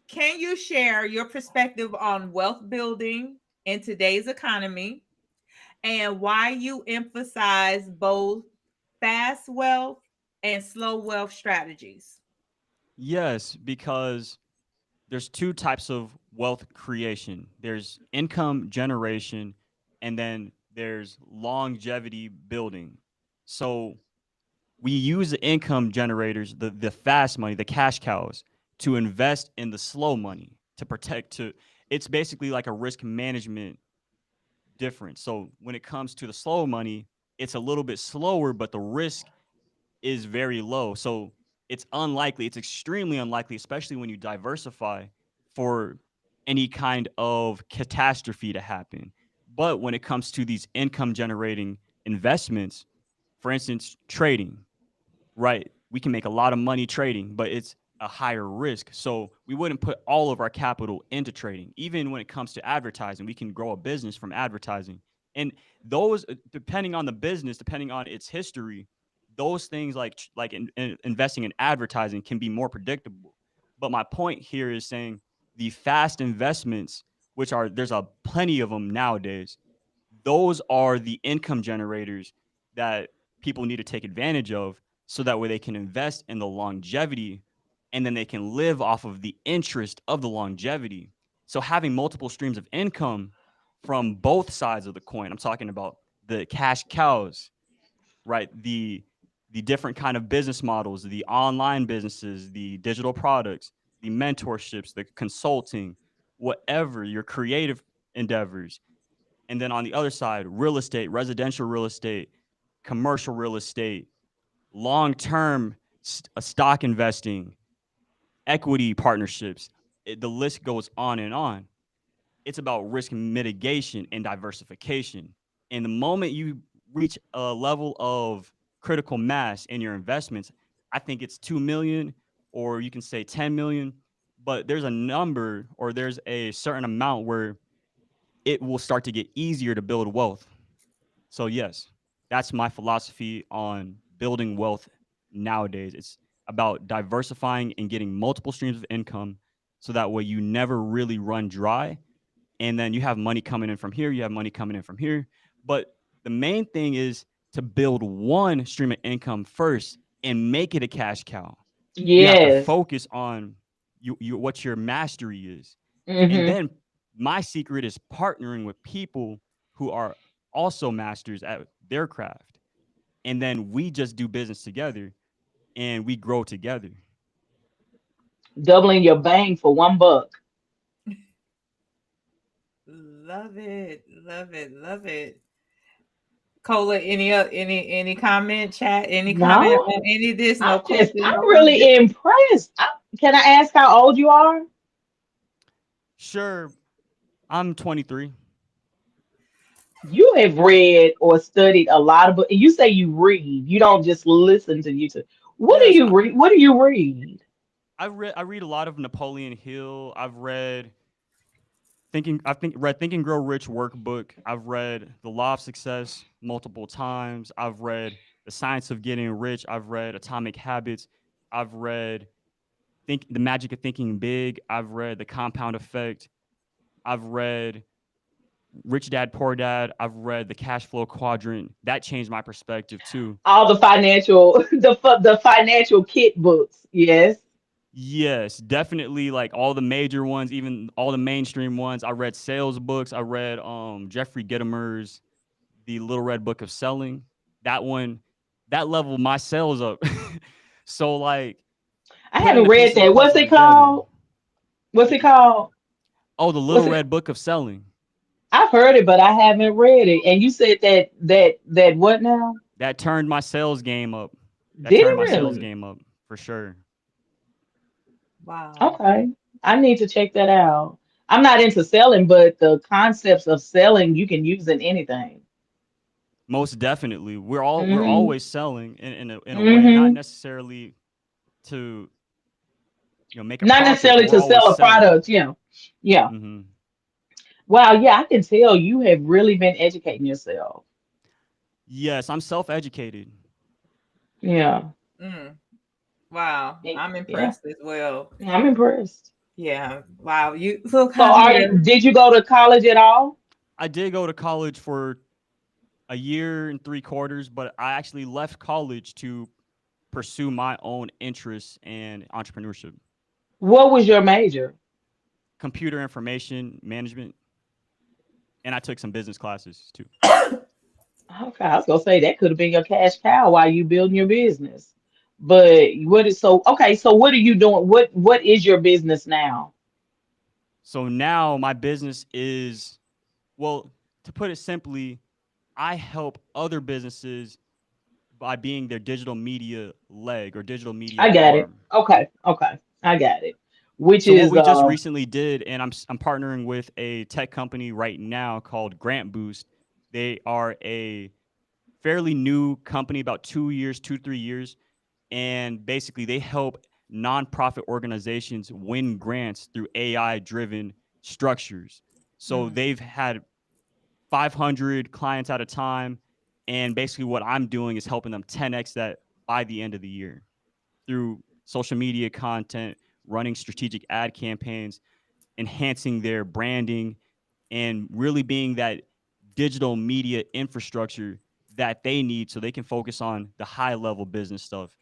Can you share your perspective on wealth building in today's economy, and why you emphasize both fast wealth and slow wealth strategies? Yes, because there's two types of wealth creation. There's income generation, and then there's longevity building. So we use the income generators, the fast money, the cash cows, to invest in the slow money to protect to it's basically like a risk management difference. So when it comes to the slow money, it's a little bit slower, but the risk is very low. So it's unlikely, it's extremely unlikely, especially when you diversify, for any kind of catastrophe to happen. But when it comes to these income generating investments, for instance, trading, right? We can make a lot of money trading, but it's a higher risk. So we wouldn't put all of our capital into trading. Even when it comes to advertising, we can grow a business from advertising. And those, depending on the business, depending on its history, those things like investing in advertising can be more predictable. But my point here is saying the fast investments, which are there's a plenty of them nowadays, those are the income generators that people need to take advantage of so that way they can invest in the longevity and then they can live off of the interest of the longevity. So having multiple streams of income from both sides of the coin. I'm talking about the cash cows, right? The different kind of business models, the online businesses, the digital products, the mentorships, the consulting, whatever your creative endeavors. And then on the other side, real estate, residential real estate, commercial real estate, long-term stock investing, equity partnerships. The list goes on and on. It's about risk mitigation and diversification. And the moment you reach a level of critical mass in your investments, I think it's 2 million or you can say 10 million, but there's a number or there's a certain amount where it will start to get easier to build wealth. So yes, that's my philosophy on building wealth nowadays. It's about diversifying and getting multiple streams of income so that way you never really run dry. And then you have money coming in from here, you have money coming in from here. But the main thing is to build one stream of income first and make it a cash cow. You have to Yes. focus on what your mastery is. And Mm-hmm. then my secret is partnering with people who are also masters at their craft. And then we just do business together and we grow together. Doubling your bang for $1. Love it, love it, love it. Cola, any comment, chat, any comment No, on any of this? I'm No just, question, I'm no comment. really impressed. Can I ask how old you are? Sure, I'm 23. You have read or studied a lot of books. You say you read. You don't just listen to YouTube. What do Yes, you read? What do you read? I read a lot of Napoleon Hill. I've read Think and Grow Rich workbook. I've read The Law of Success multiple times. I've read The Science of Getting Rich. I've read Atomic Habits. I've read Think The Magic of Thinking Big. I've read The Compound Effect. I've read Rich Dad Poor Dad. I've read The Cash Flow Quadrant. That changed my perspective too. All the financial, the financial kit books. Yes. Yes, definitely like all the major ones, even all the mainstream ones. I read sales books. I read Jeffrey Gitomer's The Little Red Book of Selling. That one, that leveled my sales up. So like I putting haven't the read pieces of the that. What's puzzle it together. called? What's it called? Oh, The Little What's it? Red Book of Selling. I've heard it, but I haven't read it. And you said that what now? That turned my sales game up. That Did turned it my sales really? game up for sure. Wow. Okay. I need to check that out. I'm not into selling, but the concepts of selling you can use in anything. Most definitely. We're Mm-hmm. always selling in a way, not Mm-hmm. necessarily to make a Not profit, but necessarily we're to always sell a selling. product, yeah. Yeah. Hmm. Wow, yeah, I can tell you have really been educating yourself. Yes, I'm self-educated. Yeah. Mm, wow. I'm Yeah. impressed as well. I'm impressed. Yeah. Wow. You look So Javier. did you go to college at all? I did go to college for a year and 3 quarters, but I actually left college to pursue my own interests and entrepreneurship, What was your major? computer information management, and I took some business classes too. Okay, I was gonna say that could have been your cash cow while you building your business. But what is so okay, so what are you doing? What is your business now? So now my business is, well, to put it simply, I help other businesses by being their digital media leg or digital media I got it. arm. Okay, okay. I got it. Which So what is we just recently did, and I'm partnering with a tech company right now called Grant Boost. They are a fairly new company, about 2 years, 2 3 years, and basically they help nonprofit organizations win grants through AI driven structures. So Mm, they've had 500 clients at a time, and basically what I'm doing is helping them 10x that by the end of the year through social media content, running strategic ad campaigns, enhancing their branding, and really being that digital media infrastructure that they need so they can focus on the high level business stuff.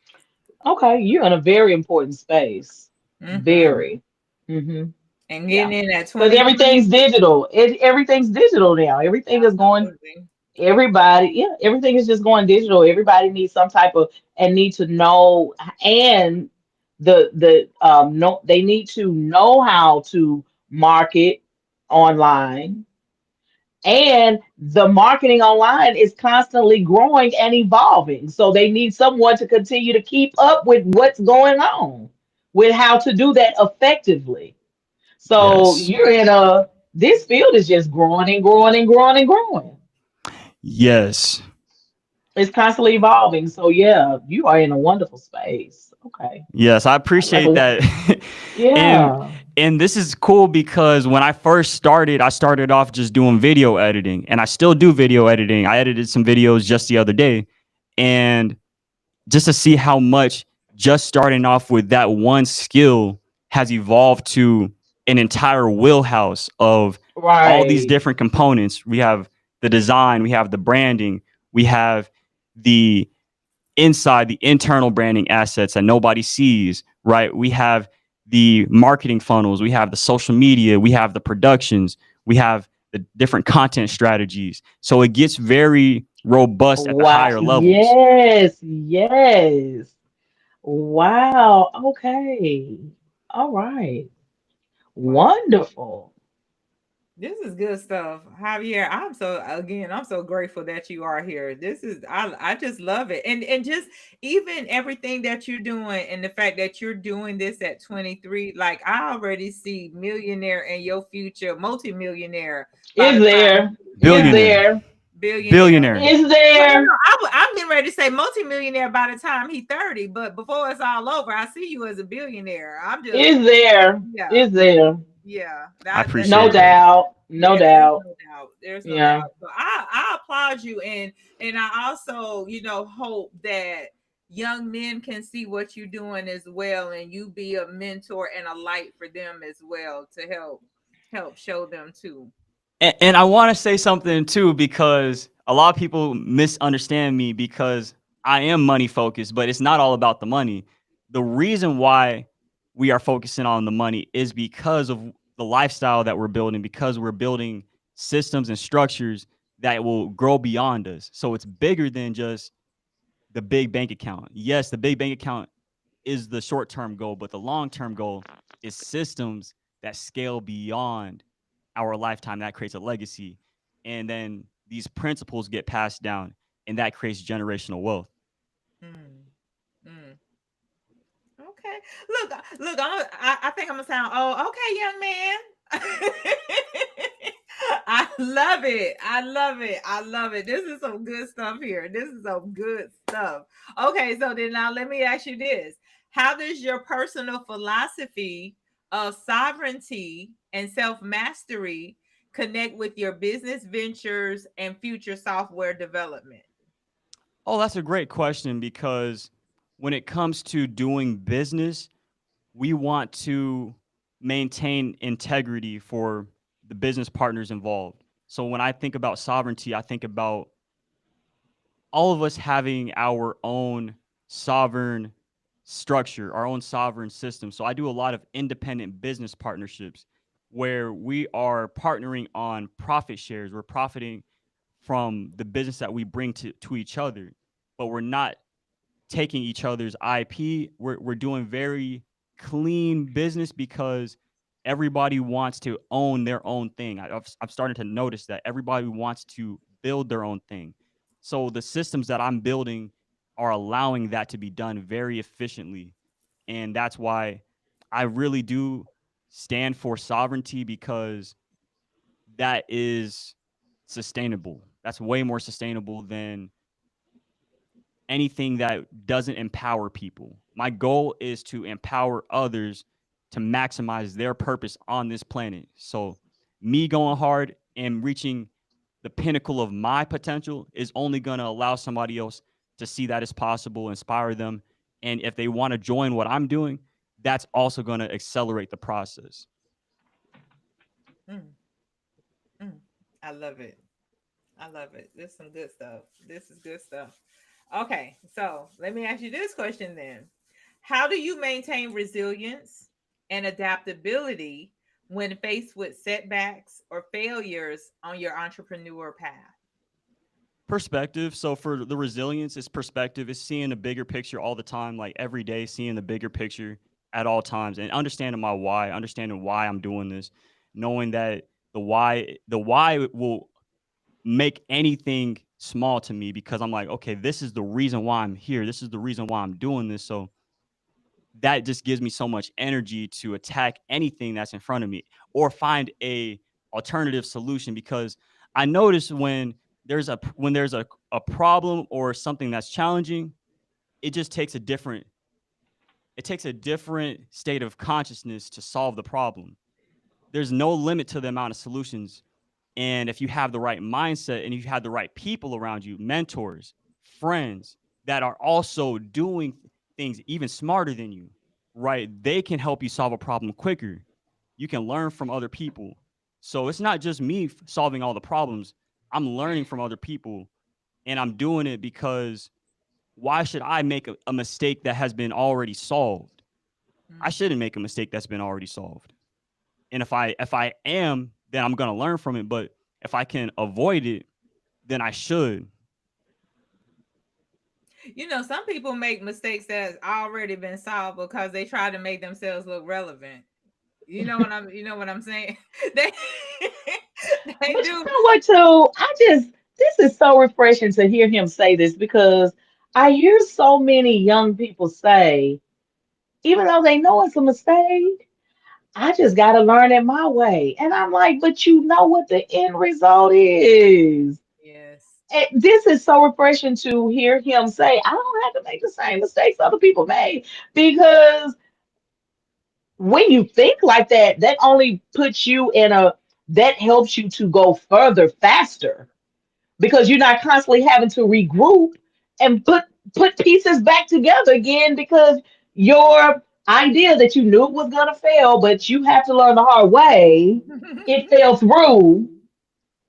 Okay, you're in a very important space. Mm-hmm. Very. Hmm. And Yeah. getting in at Because 23. everything's digital. Everything's digital now. Everything is going, Absolutely. everybody, yeah, everything is just going digital. Everybody needs some type of and need to know, and the no, they need to know how to market online, and the marketing online is constantly growing and evolving. So they need someone to continue to keep up with what's going on, with how to do that effectively. So Yes. you're in a this field is just growing and growing and growing and growing. Yes. It's constantly evolving. So yeah, you are in a wonderful space. Okay. Yes, I Like appreciate a that. and yeah. and this is cool because when I first started, I started off just doing video editing, and I still do video editing. I edited some videos just the other day, and just to see how much just starting off with that one skill has evolved to an entire wheelhouse of all these Right. different components. We have the design, we have the branding, we have the inside, the internal branding assets that nobody sees, right? We have the marketing funnels, we have the social media, we have the productions, we have the different content strategies. So it gets very robust at the Wow. higher levels. Yes. Yes. Wow. Okay. All right. Wow. Wonderful. This is good stuff, Javier. I'm so grateful that you are here. I just love it. And just even everything that you're doing and the fact that you're doing this at 23, like I already see millionaire in your future, multimillionaire by Is the time, there? Is yeah, Billionaire. there? billionaire. Billionaire. Is Well, no, there? no, I'm getting ready to say multimillionaire by the time he's 30, but before it's all over, I see you as a billionaire. I'm just, Is there? yeah, Is there? yeah, I that No appreciate that. doubt. No yeah, there's doubt. no doubt. There's no doubt. Yeah. So I applaud you, and I also, hope that young men can see what you're doing as well, and you be a mentor and a light for them as well to help show them too. And I want to say something too because a lot of people misunderstand me because I am money focused, but it's not all about the money. The reason why we are focusing on the money is because of the lifestyle that we're building, because we're building systems and structures that will grow beyond us. So it's bigger than just the big bank account. Yes, the big bank account is the short term goal, but the long term goal is systems that scale beyond our lifetime. That creates a legacy. And then these principles get passed down, and that creates generational wealth. Mm, mm. Okay. Look. I think I'm gonna sound. Oh, okay, young man. I love it. I love it. I love it. This is some good stuff here. This is some good stuff. Okay, so then now let me ask you this: how does your personal philosophy of sovereignty and self mastery connect with your business ventures and future software development? Oh, that's a great question because when it comes to doing business, we want to maintain integrity for the business partners involved. So when I think about sovereignty, I think about all of us having our own sovereign structure, our own sovereign system. So I do a lot of independent business partnerships where we are partnering on profit shares. We're profiting from the business that we bring to each other, but we're not taking each other's IP. We're doing very clean business because everybody wants to own their own thing. I've started to notice that everybody wants to build their own thing. So the systems that I'm building are allowing that to be done very efficiently. And that's why I really do stand for sovereignty because that is sustainable. That's way more sustainable than anything that doesn't empower people. My goal is to empower others to maximize their purpose on this planet. So, me going hard and reaching the pinnacle of my potential is only going to allow somebody else to see that it's possible, inspire them. And if they want to join what I'm doing, that's also going to accelerate the process. Mm, mm. I love it. I love it. This is some good stuff. This is good stuff. Okay, so let me ask you this question then. How do you maintain resilience and adaptability when faced with setbacks or failures on your entrepreneur path? Perspective. So for the resilience, it's perspective. It's seeing the bigger picture all the time, like every day, seeing the bigger picture at all times, and understanding my why, understanding why I'm doing this, knowing that the why will make anything small to me because I'm like, okay, this is the reason why I'm here. This is the reason why I'm doing this. So that just gives me so much energy to attack anything that's in front of me or find a alternative solution because I notice when there's a problem or something that's challenging, it just takes a different state of consciousness to solve the problem. There's no limit to the amount of solutions. And if you have the right mindset and you have the right people around you, mentors, friends that are also doing things even smarter than you, right? They can help you solve a problem quicker. You can learn from other people. So it's not just me solving all the problems. I'm learning from other people and I'm doing it because why should I make a mistake that has been already solved? I shouldn't make a mistake that's been already solved. And if I am, then I'm gonna learn from it. But if I can avoid it, then I should. You know, some people make mistakes that's already been solved because they try to make themselves look relevant. You know what I'm saying? they they But you do. know what, too? This is so refreshing to hear him say this because I hear so many young people say, even though they know it's a mistake, I just got to learn it my way. And I'm like, but you know what the end result is. Yes. And this is so refreshing to hear him say, I don't have to make the same mistakes other people made because when you think like that, that only puts you in that helps you to go further faster because you're not constantly having to regroup and put pieces back together again because your idea that you knew was gonna fail, but you have to learn the hard way, it fell through,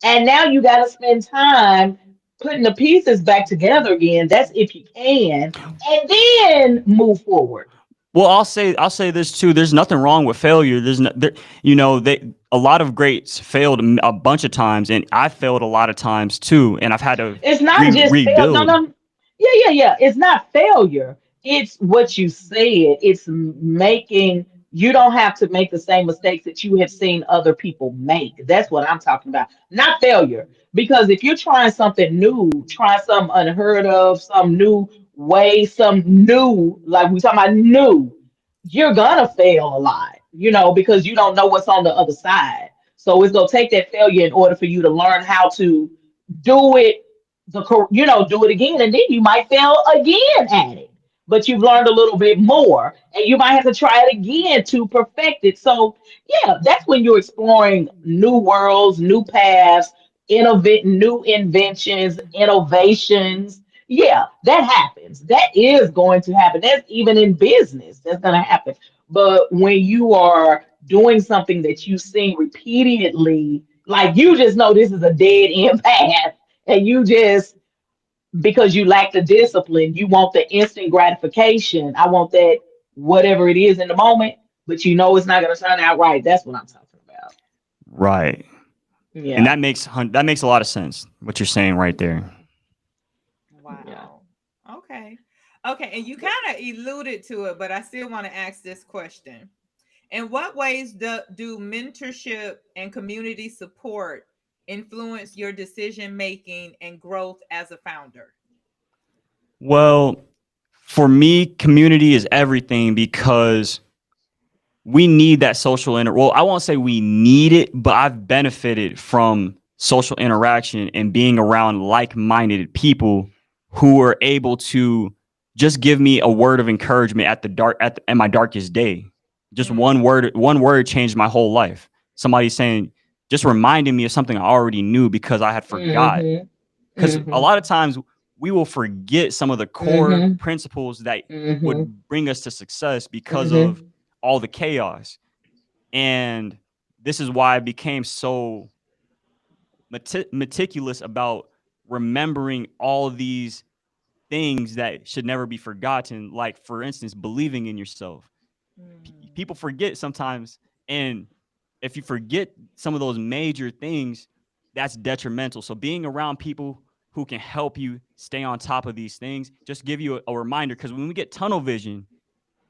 and now you got to spend time putting the pieces back together again. That's if you can, and then move forward. Well, I'll say this too. There's nothing wrong with failure. They a lot of greats failed a bunch of times, and I failed a lot of times too, and I've had to It's not just fail. No, rebuild. no. Yeah, yeah, yeah. It's not failure. It's what you said. It's making you don't have to make the same mistakes that you have seen other people make. That's what I'm talking about. Not failure. Because if you're trying something new, trying something unheard of, some new way, some new, like we talking about new, you're gonna fail a lot, because you don't know what's on the other side. So it's gonna take that failure in order for you to learn how to do it do it again, and then you might fail again at it. But you've learned a little bit more, and you might have to try it again to perfect it. So, yeah, that's when you're exploring new worlds, new paths, innovating new inventions, innovations. Yeah, that happens. That is going to happen. That's even in business. That's going to happen. But when you are doing something that you've seen repeatedly, like you just know this is a dead end path, and you just because you lack the discipline, you want the instant gratification. I want that whatever it is in the moment, but you know it's not going to turn out right. That's what I'm talking about. Right. And Yeah, that makes a lot of sense. What you're saying right there. yeah. Wow. Okay. Okay. And you kind of alluded to it, but I still want to ask this question. In what ways do mentorship and community support influence your decision making and growth as a founder? Well, for me, community is everything because we need that well, I won't say we need it, but I've benefited from social interaction and being around like-minded people who are able to just give me a word of encouragement at my darkest day. Just Mm, one word changed my whole life. Somebody saying, just reminding me of something I already knew because I had forgot. Mm-hmm. Because a Mm-hmm. lot of times we will forget some of the core Mm-hmm. principles that Mm-hmm. would bring us to success because of Mm-hmm. all the chaos. And this is why I became so meticulous about remembering all these things that should never be forgotten. Like, for instance, believing in yourself. People forget sometimes. And if you forget some of those major things, that's detrimental. So being around people who can help you stay on top of these things, just give you a reminder. Because when we get tunnel vision,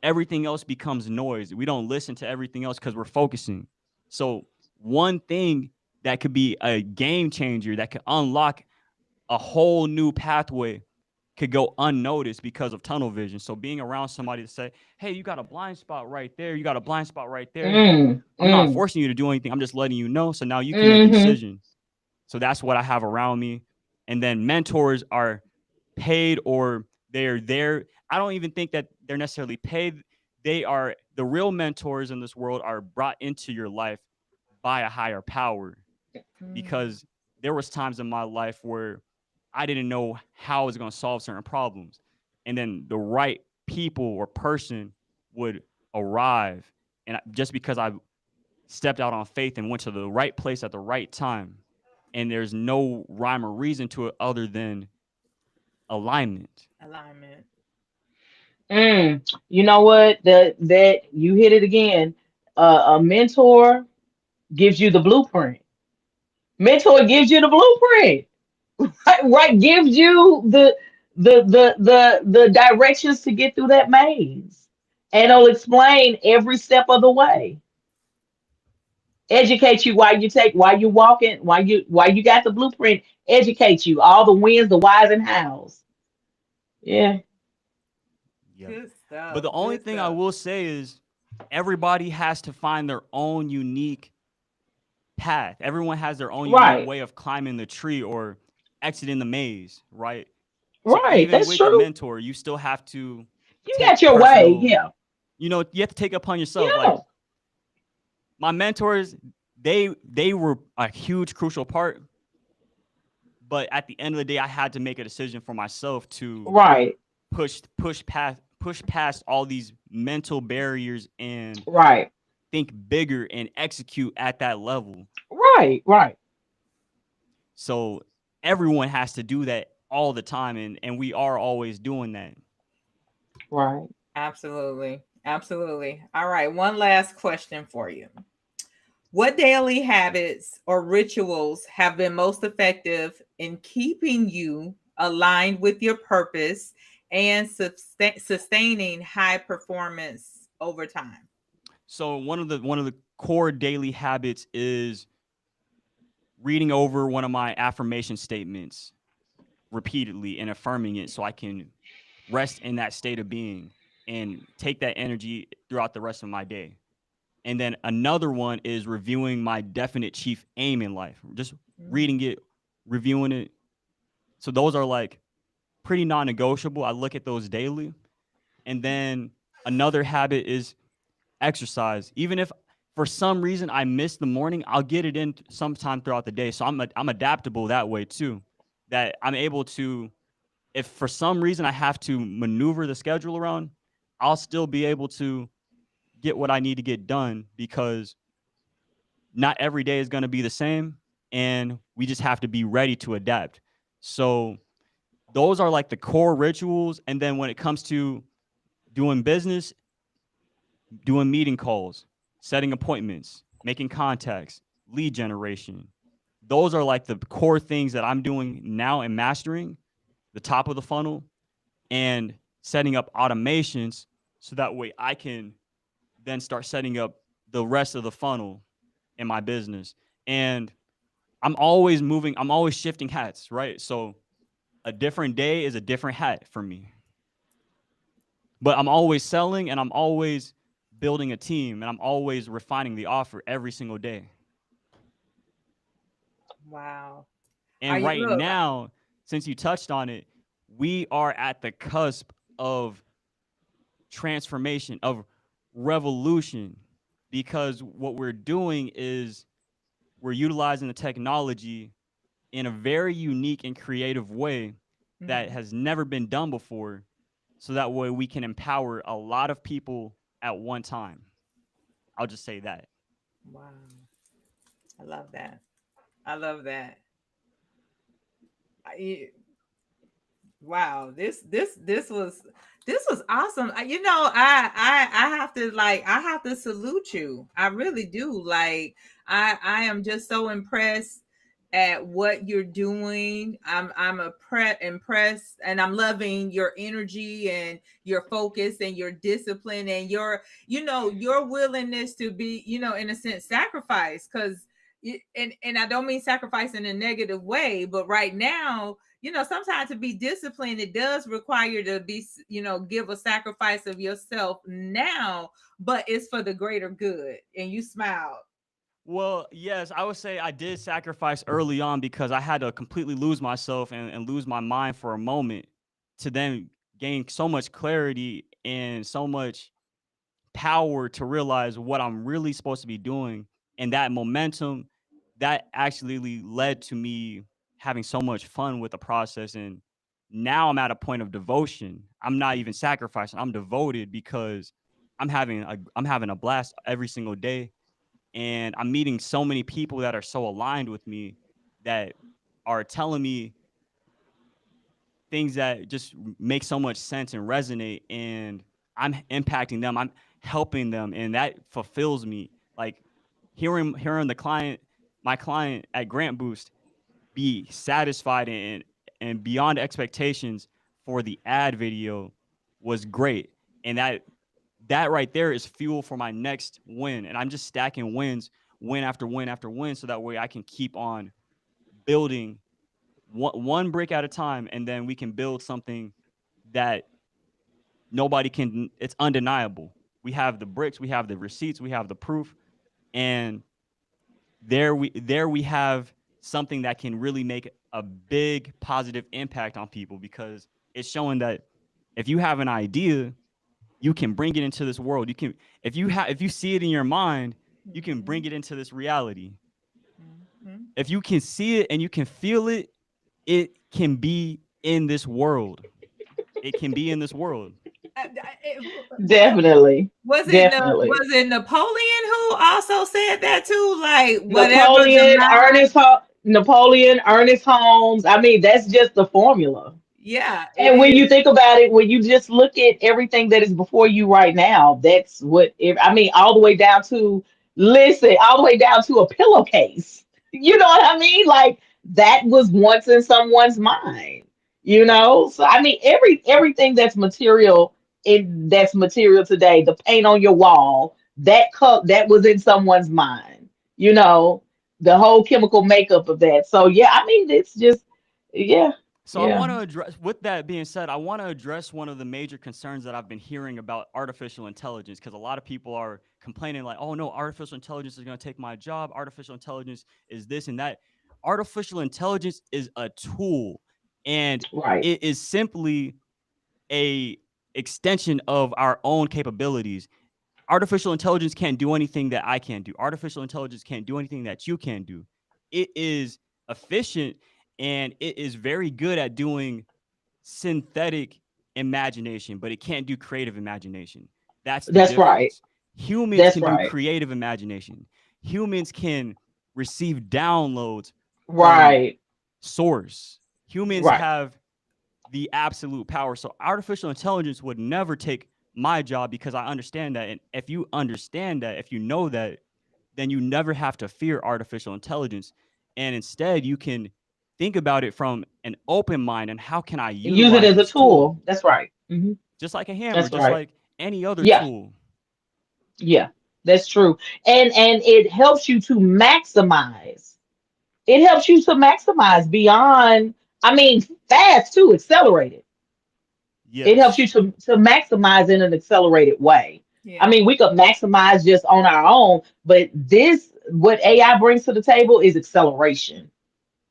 everything else becomes noise. We don't listen to everything else because we're focusing. So one thing that could be a game changer, that could unlock a whole new pathway, could go unnoticed because of tunnel vision. So being around somebody to say, hey, you got a blind spot right there. You got a blind spot right there. Mm, I'm not mm, forcing you to do anything. I'm just letting you know. So now you can make a mm-hmm. decision. So that's what I have around me. And then mentors are paid, or they're there. I don't even think that they're necessarily paid. They are the real mentors in this world, are brought into your life by a higher power, because there was times in my life where I didn't know how I was going to solve certain problems. And then the right people or person would arrive. And just because I stepped out on faith and went to the right place at the right time, and there's no rhyme or reason to it other than alignment. Alignment. You know what? That you hit it again. A mentor gives you the blueprint. Mentor gives you the blueprint. Right, right, gives you the directions to get through that maze, and it'll explain every step of the way. Educate you while you walking, while you got the blueprint. Educate you all the wins, the whys, and hows. Yeah. Yep. Good But stuff. the only Good thing I stuff. will say is everybody has to find their own unique path. Everyone has their own unique Right. way of climbing the tree or exiting the maze, right? So Right. even That's with a true. mentor, you still have to You got take your way. personal, Yeah. you have to take it upon yourself. Like Yeah. my mentors, they were a huge crucial part, but at the end of the day I had to make a decision for myself to Right. push past all these mental barriers and Right. think bigger and execute at that level. Right. Right. So everyone has to do that all the time, and we are always doing that. Right. Absolutely. Absolutely. All right. One last question for you. What daily habits or rituals have been most effective in keeping you aligned with your purpose and sustaining high performance over time? So one of the core daily habits is reading over one of my affirmation statements repeatedly and affirming it so I can rest in that state of being and take that energy throughout the rest of my day. And then another one is reviewing my definite chief aim in life. Just reading it, reviewing it. So those are like pretty non-negotiable. I look at those daily. And then another habit is exercise. Even if for some reason I miss the morning, I'll get it in sometime throughout the day. So I'm adaptable that way too. That I'm able to, if for some reason I have to maneuver the schedule around, I'll still be able to get what I need to get done, because not every day is going to be the same, and we just have to be ready to adapt. So those are like the core rituals. And then when it comes to doing business, doing meeting calls, setting appointments, making contacts, lead generation, those are like the core things that I'm doing now and mastering the top of the funnel, and setting up automations so that way I can then start setting up the rest of the funnel in my business. And I'm always moving, I'm always shifting hats, right? So a different day is a different hat for me. But I'm always selling, and I'm always building a team, and I'm always refining the offer every single day. Wow. Are And you right look? now, since you touched on it, we are at the cusp of transformation, of revolution, because what we're doing is we're utilizing the technology in a very unique and creative way that Mhm. has never been done before, so that way we can empower a lot of people at one time. I'll just say that. Wow. I love that. I love that. I- wow, this was awesome. I have to I have to salute you. I really do. Like I am just so impressed at what you're doing. Impressed, and I'm loving your energy and your focus and your discipline and your willingness to be, in a sense, sacrifice. Because and I don't mean sacrifice in a negative way, but right now, sometimes to be disciplined, it does require to be, give a sacrifice of yourself now, but it's for the greater good. And you smiled. Well, yes, I would say I did sacrifice early on because I had to completely lose myself and lose my mind for a moment to then gain so much clarity and so much power to realize what I'm really supposed to be doing. And that momentum that actually led to me having so much fun with the process. And now I'm at a point of devotion. I'm not even sacrificing. I'm devoted because I'm having a blast every single day, and I'm meeting so many people that are so aligned with me that are telling me things that just make so much sense and resonate, and I'm impacting them. I'm helping them, and that fulfills me. Like hearing my client at Grant Boost be satisfied and beyond expectations for the ad video was great. And that right there is fuel for my next win. And I'm just stacking wins, win after win after win, so that way I can keep on building one brick at a time, and then we can build something that nobody can. It's undeniable. We have the bricks, we have the receipts, we have the proof, and there we have something that can really make a big positive impact on people, because it's showing that if you have an idea, you can bring it into this world. You can, if you see it in your mind, you can bring Mhm, it into this reality. mhm. If you can see it and you can feel it, it can be in this world. It can be in this world. What Definitely. Definitely. was it Napoleon who also said that too? Like whatever the Napoleon, mind, Ernest Holmes. I mean, that's just the formula. yeah, it And when you is. think about it, when you just look at everything that is before you right now, that's what I mean, all the way down to, listen, all the way down to a pillowcase. You know what I mean? Like that was once in someone's mind, So I mean, everything that's material today, the paint on your wall, that cup that was in someone's mind, you know, the whole chemical makeup of that. So yeah, I mean, it's just yeah, So I yeah. want to address, with that being said, I want to address one of the major concerns that I've been hearing about artificial intelligence, because a lot of people are complaining like, "Oh no, artificial intelligence is going to take my job. Artificial intelligence is this and that." Artificial intelligence is a tool, and Right. it is simply a extension of our own capabilities. Artificial intelligence can't do anything that I can do. Artificial intelligence can't do anything that you can do. It is efficient, and it is very good at doing synthetic imagination, but it can't do creative imagination. That's the That's right. difference. Humans That's can do right. creative imagination. Humans can receive downloads from Right. source. Humans Right. have the absolute power. So artificial intelligence would never take my job, because I understand that. And if you understand that, if you know that, then you never have to fear artificial intelligence. And instead, you can think about it from an open mind, and how can I Use it utilize as a this tool, tool. That's right. just like a hammer, That's just right. like any other Yeah. tool. Yeah. That's true. And it helps you to maximize. It helps you to maximize beyond, I mean, fast too, accelerated. It helps you Yes. to maximize in an accelerated way. I Yeah, mean, we could maximize just on our own, but this, what AI brings to the table is acceleration.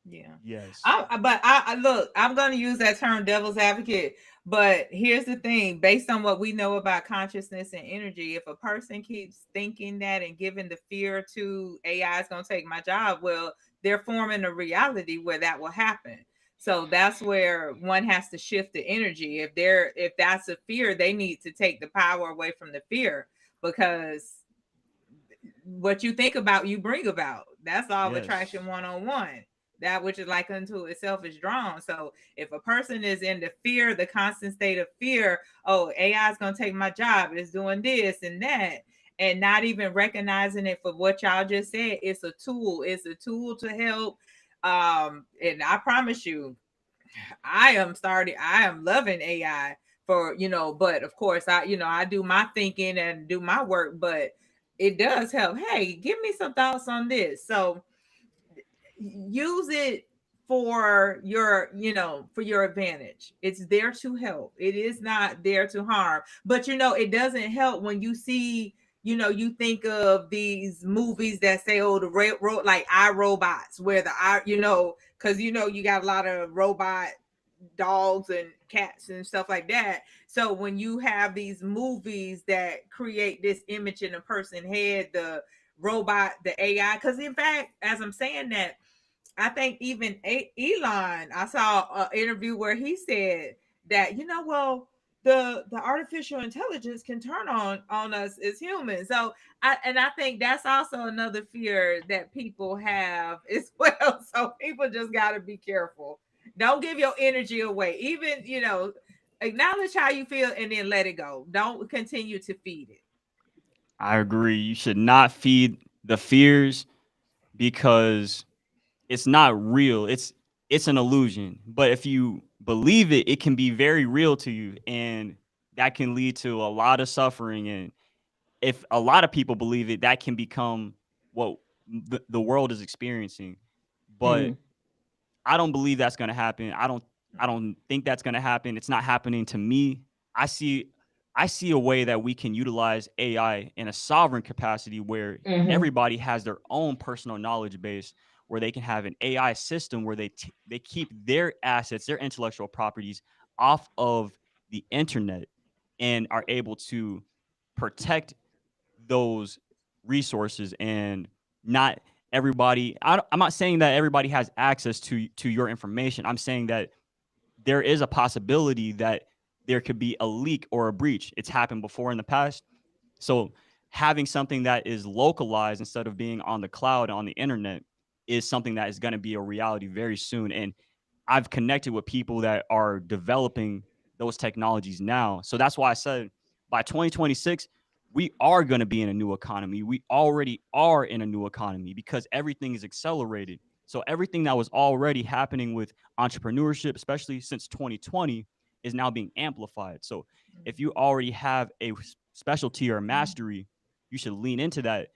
yeah. Yes. But I look, I'm going to use that term devil's advocate. But here's the thing, based on what we know about consciousness and energy, if a person keeps thinking that and giving the fear to AI is going to take my job, well, they're forming a reality where that will happen. So that's where one has to shift the energy. If that's a fear, they need to take the power away from the fear, because what you think about, you bring about. That's all of attraction Yes. 101. that which is like unto itself is drawn. So if a person is in the fear, the constant state of fear, oh, AI is going to take my job, it's doing this and that, and not even recognizing it for what y'all just said, it's a tool to help. And I promise you, I am loving AI for, but of course I do my thinking and do my work, but it does help. Hey, give me some thoughts on this. So use it for your, for your advantage. It's there to help. It is not there to harm. But it doesn't help when you see, you think of these movies that say, oh, the like iRobots, where because you got a lot of robot dogs and cats and stuff like that. So when you have these movies that create this image in a person's head, the robot, the AI, because in fact, as I'm saying that, I think even Elon, I saw an interview where he said that, well, the artificial intelligence can turn on us as humans. So I think that's also another fear that people have as well. So people just got to be careful. Don't give your energy away. Even, acknowledge how you feel and then let it go. Don't continue to feed it. I agree. You should not feed the fears because it's not real. It's an illusion. But if you believe it, it can be very real to you, and that can lead to a lot of suffering. And if a lot of people believe it, that can become what the world is experiencing. But Mm. I don't believe that's going to happen. I don't think that's going to happen. It's not happening to me. I see I see a way that we can utilize AI in a sovereign capacity where Hmm. everybody has their own personal knowledge base, where they can have an AI system where they keep their assets, their intellectual properties off of the internet and are able to protect those resources. And not everybody, I'm not saying that everybody has access to your information. I'm saying that there is a possibility that there could be a leak or a breach. It's happened before in the past. So having something that is localized instead of being on the cloud on the internet is something that is going to be a reality very soon. And I've connected with people that are developing those technologies now. So that's why I said by 2026, we are going to be in a new economy. We already are in a new economy because everything is accelerated. So everything that was already happening with entrepreneurship, especially since 2020, is now being amplified. So if you already have a specialty or mastery, you should lean into that,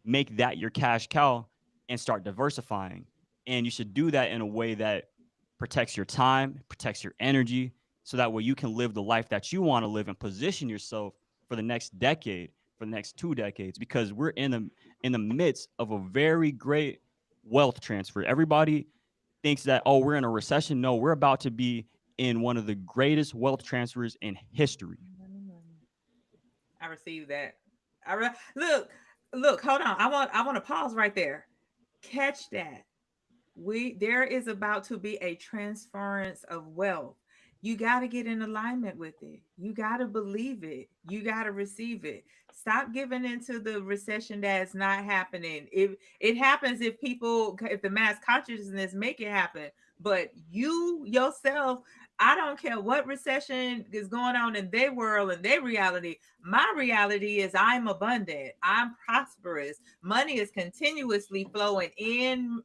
make that your cash cow, and start diversifying. And you should do that in a way that protects your time, protects your energy, so that way you can live the life that you want to live and position yourself for the next decade, for the next 2 decades, because we're in the midst of a very great wealth transfer. Everybody thinks that, oh, we're in a recession. No, we're about to be in one of the greatest wealth transfers in history. I received that. Look, hold on. I want to pause right there. Catch that. There is about to be a transference of wealth. You got to get in alignment with it. You got to believe it. You got to receive it. Stop giving into the recession that's not happening. If it happens, if the mass consciousness make it happen, but you yourself, I don't care what recession is going on in their world and their reality. My reality is I'm abundant. I'm prosperous. Money is continuously flowing in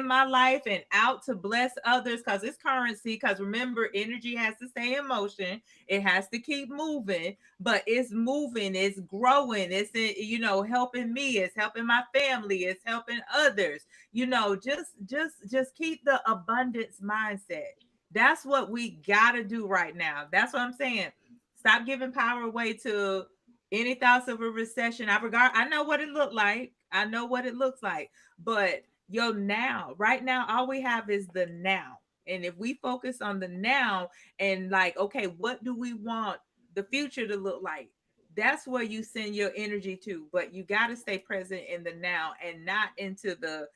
my life and out to bless others, because it's currency. Because remember, energy has to stay in motion, it has to keep moving, but it's moving, it's growing, helping me, it's helping my family, it's helping others. Just keep the abundance mindset. That's what we gotta do right now. That's what I'm saying. Stop giving power away to any thoughts of a recession. I know what it looked like. I know what it looks like. But now, right now, all we have is the now. And if we focus on the now and like, okay, what do we want the future to look like? That's where you send your energy to. But you got to stay present in the now and not into the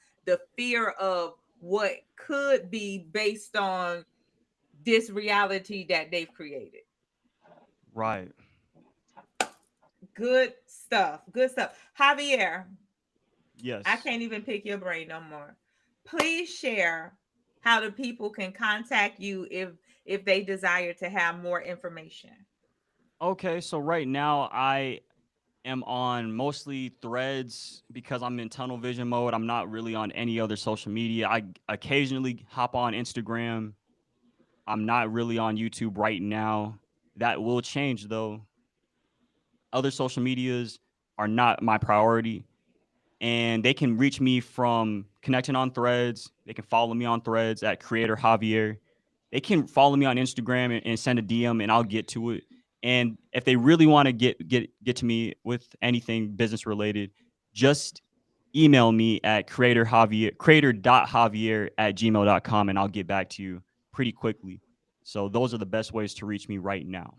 fear of what could be based on this reality that they've created. Right. Good stuff. Good stuff. Javier, I Yes. can't even pick your brain no more. please share how the people can contact you if they desire to have more information. Okay, so right now I am on mostly Threads because I'm in tunnel vision mode. I'm not really on any other social media. I occasionally hop on Instagram. I'm not really on YouTube right now. That will change though. Other social medias are not my priority, and they can reach me from connecting on Threads. They can follow me on Threads at Creator Javier. They can follow me on Instagram and send a DM, and I'll get to it. And if they really want to get to me with anything business related, just email me at creator.javier@gmail.com, and I'll get back to you pretty quickly. So those are the best ways to reach me right now.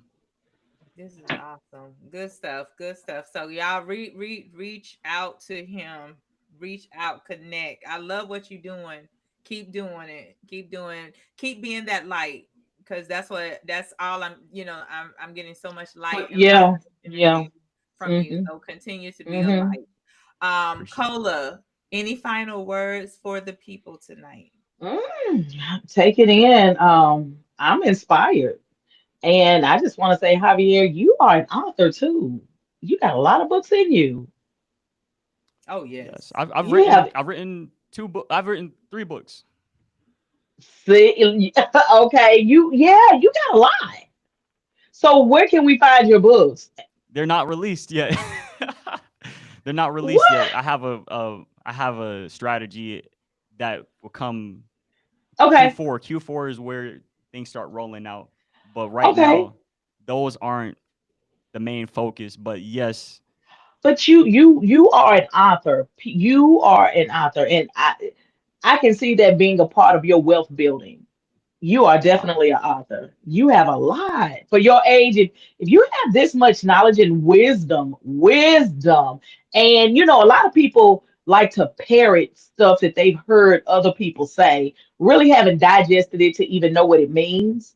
This is awesome. Good stuff. Good stuff. So y'all reach out to him. Reach out, connect. I love what you're doing. Keep doing it. Keep doing. Keep being that light. Because that's all I'm getting so much light and Yeah, positive yeah. energy from you. Mm-hmm. So continue to be a Mm-hmm. light. Appreciate it. Kola, any final words for the people tonight? Take it in. I'm inspired. And I just want to say, Javier, you are an author too. You got a lot of books in you. Oh Yes, yes. I've You written have, I've written two books. I've written three books. see, okay, yeah, you got a lot. So where can we find your books? They're not released yet. They're not released What? yet. I have a strategy that will come Okay, Q4. Q4 is where things start rolling out. But right okay. now, those aren't the main focus. But yes, But you are an author. You are an author, and I can see that being a part of your wealth building. You are wow, definitely an author. You have a lot for your age. If you have this much knowledge and wisdom, and a lot of people like to parrot stuff that they've heard other people say, really haven't digested it to even know what it means.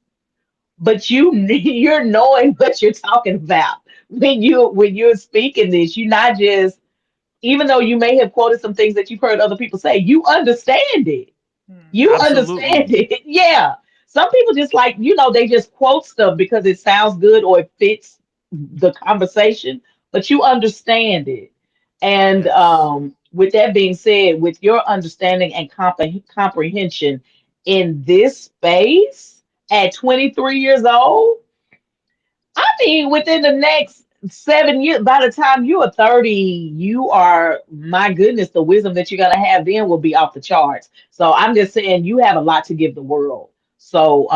But you're knowing what you're talking about when you're speaking this. You're not just, even though you may have quoted some things that you've heard other people say, you understand it. You Hmm. understand absolutely. it. Yeah. Some people just like, they just quote stuff because it sounds good or it fits the conversation, but you understand it. And Yes, with that being said, with your understanding and comprehension in this space at 23 years old, I mean, within the next 7 years, by the time you are 30, you are, my goodness, the wisdom that you're going to have then will be off the charts. So I'm just saying you have a lot to give the world. So,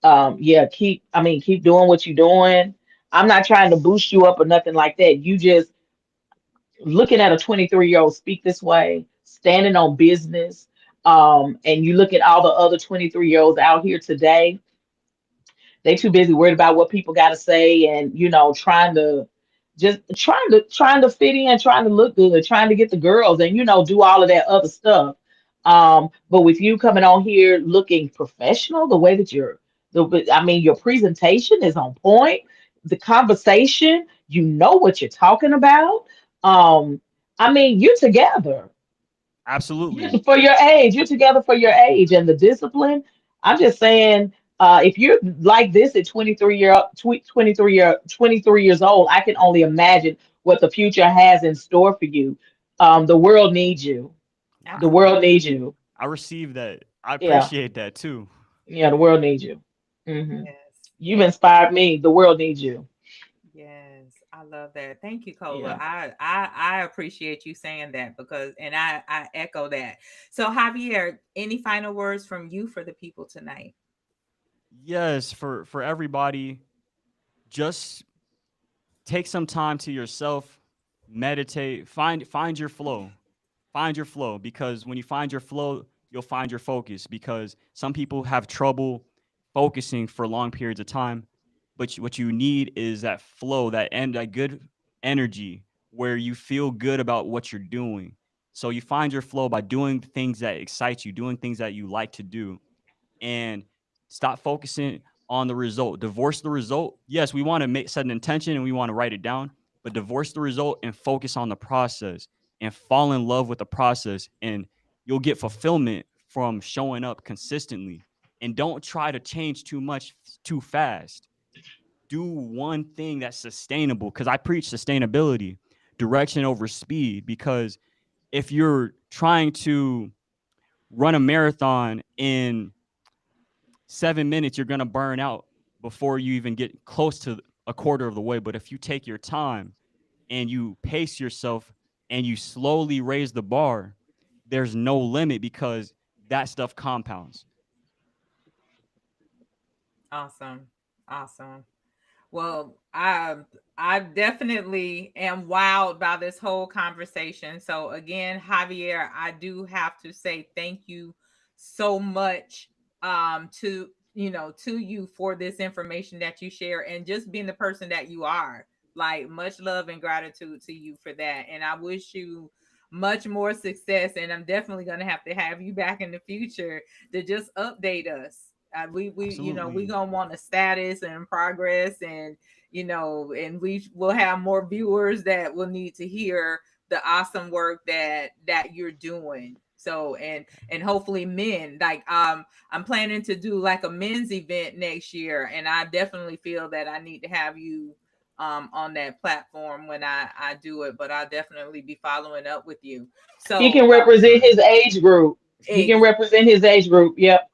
yeah, keep doing what you're doing. I'm not trying to boost you up or nothing like that. You just looking at a 23-year-old speak this way, standing on business, and you look at all the other 23-year-olds out here today, they too busy worried about what people got to say, and trying to fit in, trying to look good, trying to get the girls, and do all of that other stuff. But with you coming on here looking professional, the way that I mean, your presentation is on point. The conversation, what you're talking about. Um, I mean, you're together. absolutely. For your age, you're together for your age and the discipline. I'm just saying, if you're like this at 23 years old, I can only imagine what the future has in store for you. The world needs you. The Wow, world Absolutely. needs you. I received that. I Yeah, appreciate that too. yeah, the world needs you. hmm Yes. You've Thank inspired me. The world needs you. Yes, I love that. Thank you, Cola. Yeah. I appreciate you saying that because and I echo that. So Javier, any final words from you for the people tonight? Yes, for everybody, just take some time to yourself, meditate, find your flow. Find your flow, because when you find your flow, you'll find your focus, because some people have trouble focusing for long periods of time, but what you need is that flow, that good energy where you feel good about what you're doing. So you find your flow by doing things that excite you, doing things that you like to do, and stop focusing on the result. Divorce the result. Yes, we want to set an intention and we want to write it down, but divorce the result and focus on the process and fall in love with the process and you'll get fulfillment from showing up consistently. And don't try to change too much too fast. Do one thing that's sustainable, because I preach sustainability, direction over speed. Because if you're trying to run a marathon in 7 minutes, you're going to burn out before you even get close to a quarter of the way. But if you take your time and you pace yourself and you slowly raise the bar, there's no limit, because that stuff compounds. Awesome. Awesome. Well, I definitely am wowed by this whole conversation. So again, Javier, I do have to say thank you so much to to you for this information that you share and just being the person that you are. Like much love and gratitude to you for that. And I wish you much more success. And I'm definitely gonna have you back in the future to just update us. We we Absolutely. gonna want a status and progress, and and we will have more viewers that will need to hear the awesome work that you're doing. So and hopefully men like I'm planning to do like a men's event next year, and I definitely feel that I need to have you on that platform when I do it, but I'll definitely be following up with you. He So can represent his age group. He can ex- represent his age group. Yep.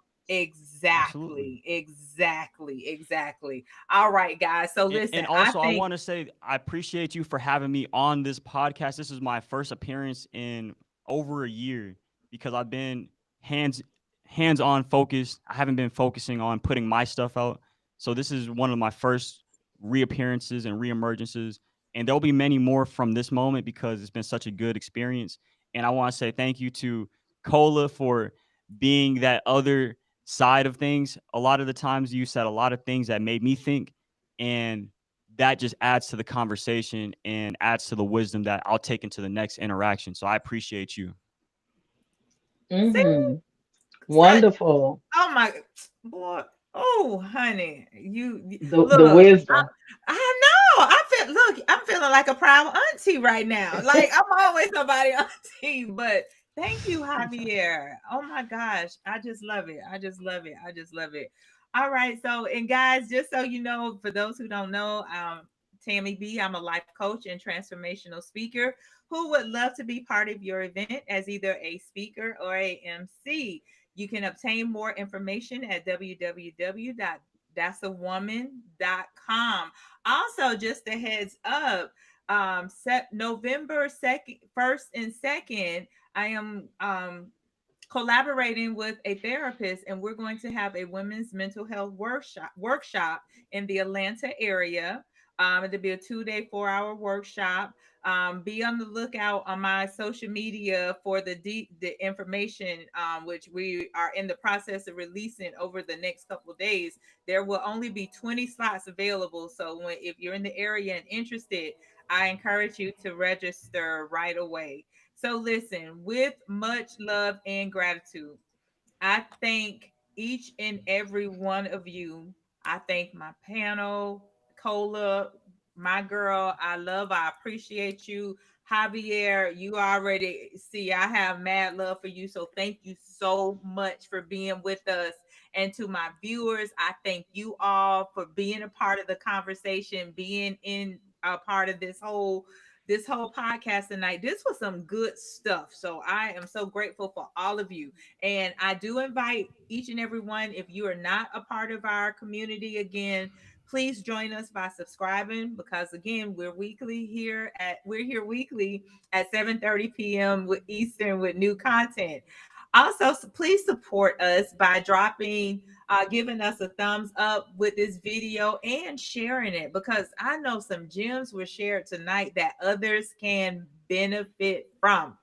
Absolutely. exactly. All right, guys. So listen, And I also, I think want to say I appreciate you for having me on this podcast. This is my first appearance in over a year, because I've been hands hands on focused. I haven't been focusing on putting my stuff out. So this is one of my first reappearances and reemergences, and there'll be many more from this moment, because it's been such a good experience. And I want to say thank you to Kola for being that other side of things. A lot of the times you said a lot of things that made me think, and that just adds to the conversation and adds to the wisdom that I'll take into the next interaction. So I appreciate you. see Hmm. such Wonderful. oh my boy. Oh, honey, The look. wisdom. I know. I'm feeling like a proud auntie right now. Like I'm always somebody auntie, but thank you, Javier. Oh my gosh. I just love it. I just love it. I just love it. All right. So, and guys, just so you know, for those who don't know, Tammy B, I'm a life coach and transformational speaker who would love to be part of your event as either a speaker or a MC. You can obtain more information at www.thassawoman.com. Also, just a heads up, set November 2nd, 1st and 2nd, I am collaborating with a therapist, and we're going to have a women's mental health workshop in the Atlanta area. It'll be a 2-day 4-hour workshop. Be on the lookout on my social media for the information, which we are in the process of releasing over the next couple of days. There will only be 20 slots available, so if you're in the area and interested, I encourage you to register right away. So, listen, with much love and gratitude, I thank each and every one of you. I thank my panel, Cola, my girl. I appreciate you. Javier, you already see I have mad love for you. So thank you so much for being with us. And to my viewers, I thank you all for being a part of the conversation, being in a part of this whole podcast tonight. This was some good stuff. So I am so grateful for all of you. And I do invite each and every one, if you are not a part of our community, again, please join us by subscribing, because again, we're here weekly at 7:30 p.m. with Eastern with new content. Also, please support us by giving us a thumbs up with this video and sharing it, because I know some gems were shared tonight that others can benefit from.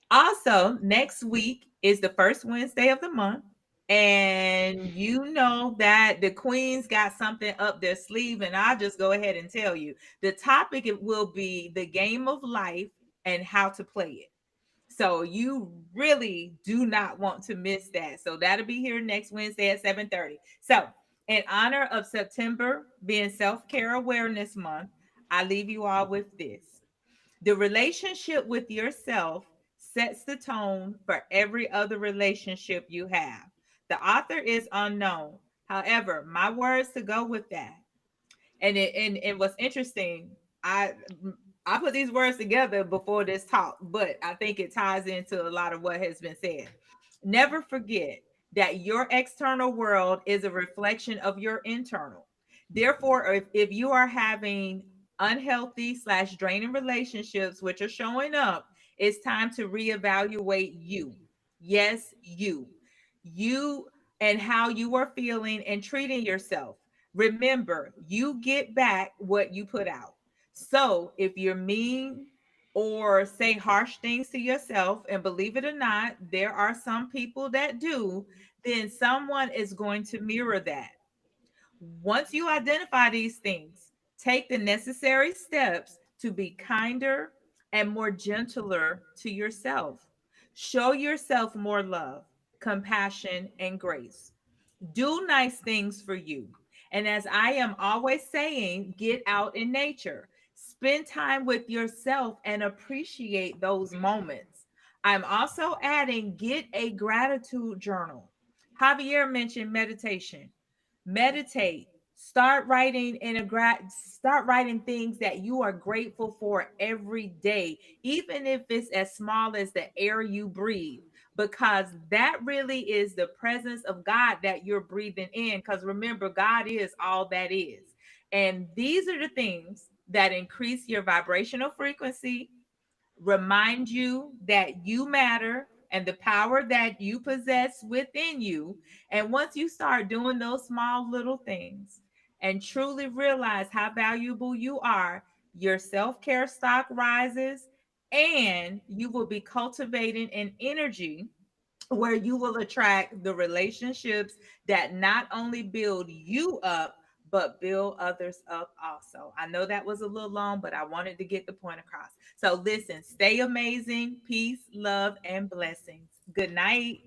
Also, next week is the first Wednesday of the month. And you know that the queens got something up their sleeve, and I'll just go ahead and tell you the topic. It will be the game of life and how to play it. So you really do not want to miss that. So that'll be here next Wednesday at 7:30. So in honor of September being self-care awareness month, I leave you all with this: the relationship with yourself sets the tone for every other relationship you have. The author is unknown. However, my words to go with that, and what's interesting, I I put these words together before this talk, but I think it ties into a lot of what has been said. Never forget that your external world is a reflection of your internal. Therefore, if you are having unhealthy slash draining relationships which are showing up, it's time to reevaluate you. Yes, you and how you are feeling and treating yourself. Remember, you get back what you put out. So if you're mean or say harsh things to yourself, and believe it or not, there are some people that do, then someone is going to mirror that. Once you identify these things, take the necessary steps to be kinder and more gentler to yourself. Show yourself more love, compassion, and grace. Do nice things for you. And as I am always saying, get out in nature. Spend time with yourself and appreciate those moments. I'm also adding get a gratitude journal. Javier mentioned meditation. Meditate. Start writing things that you are grateful for every day, even if it's as small as the air you breathe, because that really is the presence of God that you're breathing in. Because remember, God is all that is. And these are the things that increase your vibrational frequency, remind you that you matter and the power that you possess within you. And once you start doing those small little things and truly realize how valuable you are, your self care stock rises and you will be cultivating an energy where you will attract the relationships that not only build you up, but build others up also. I know that was a little long, but I wanted to get the point across. So listen, stay amazing. Peace, love, and blessings. Good night.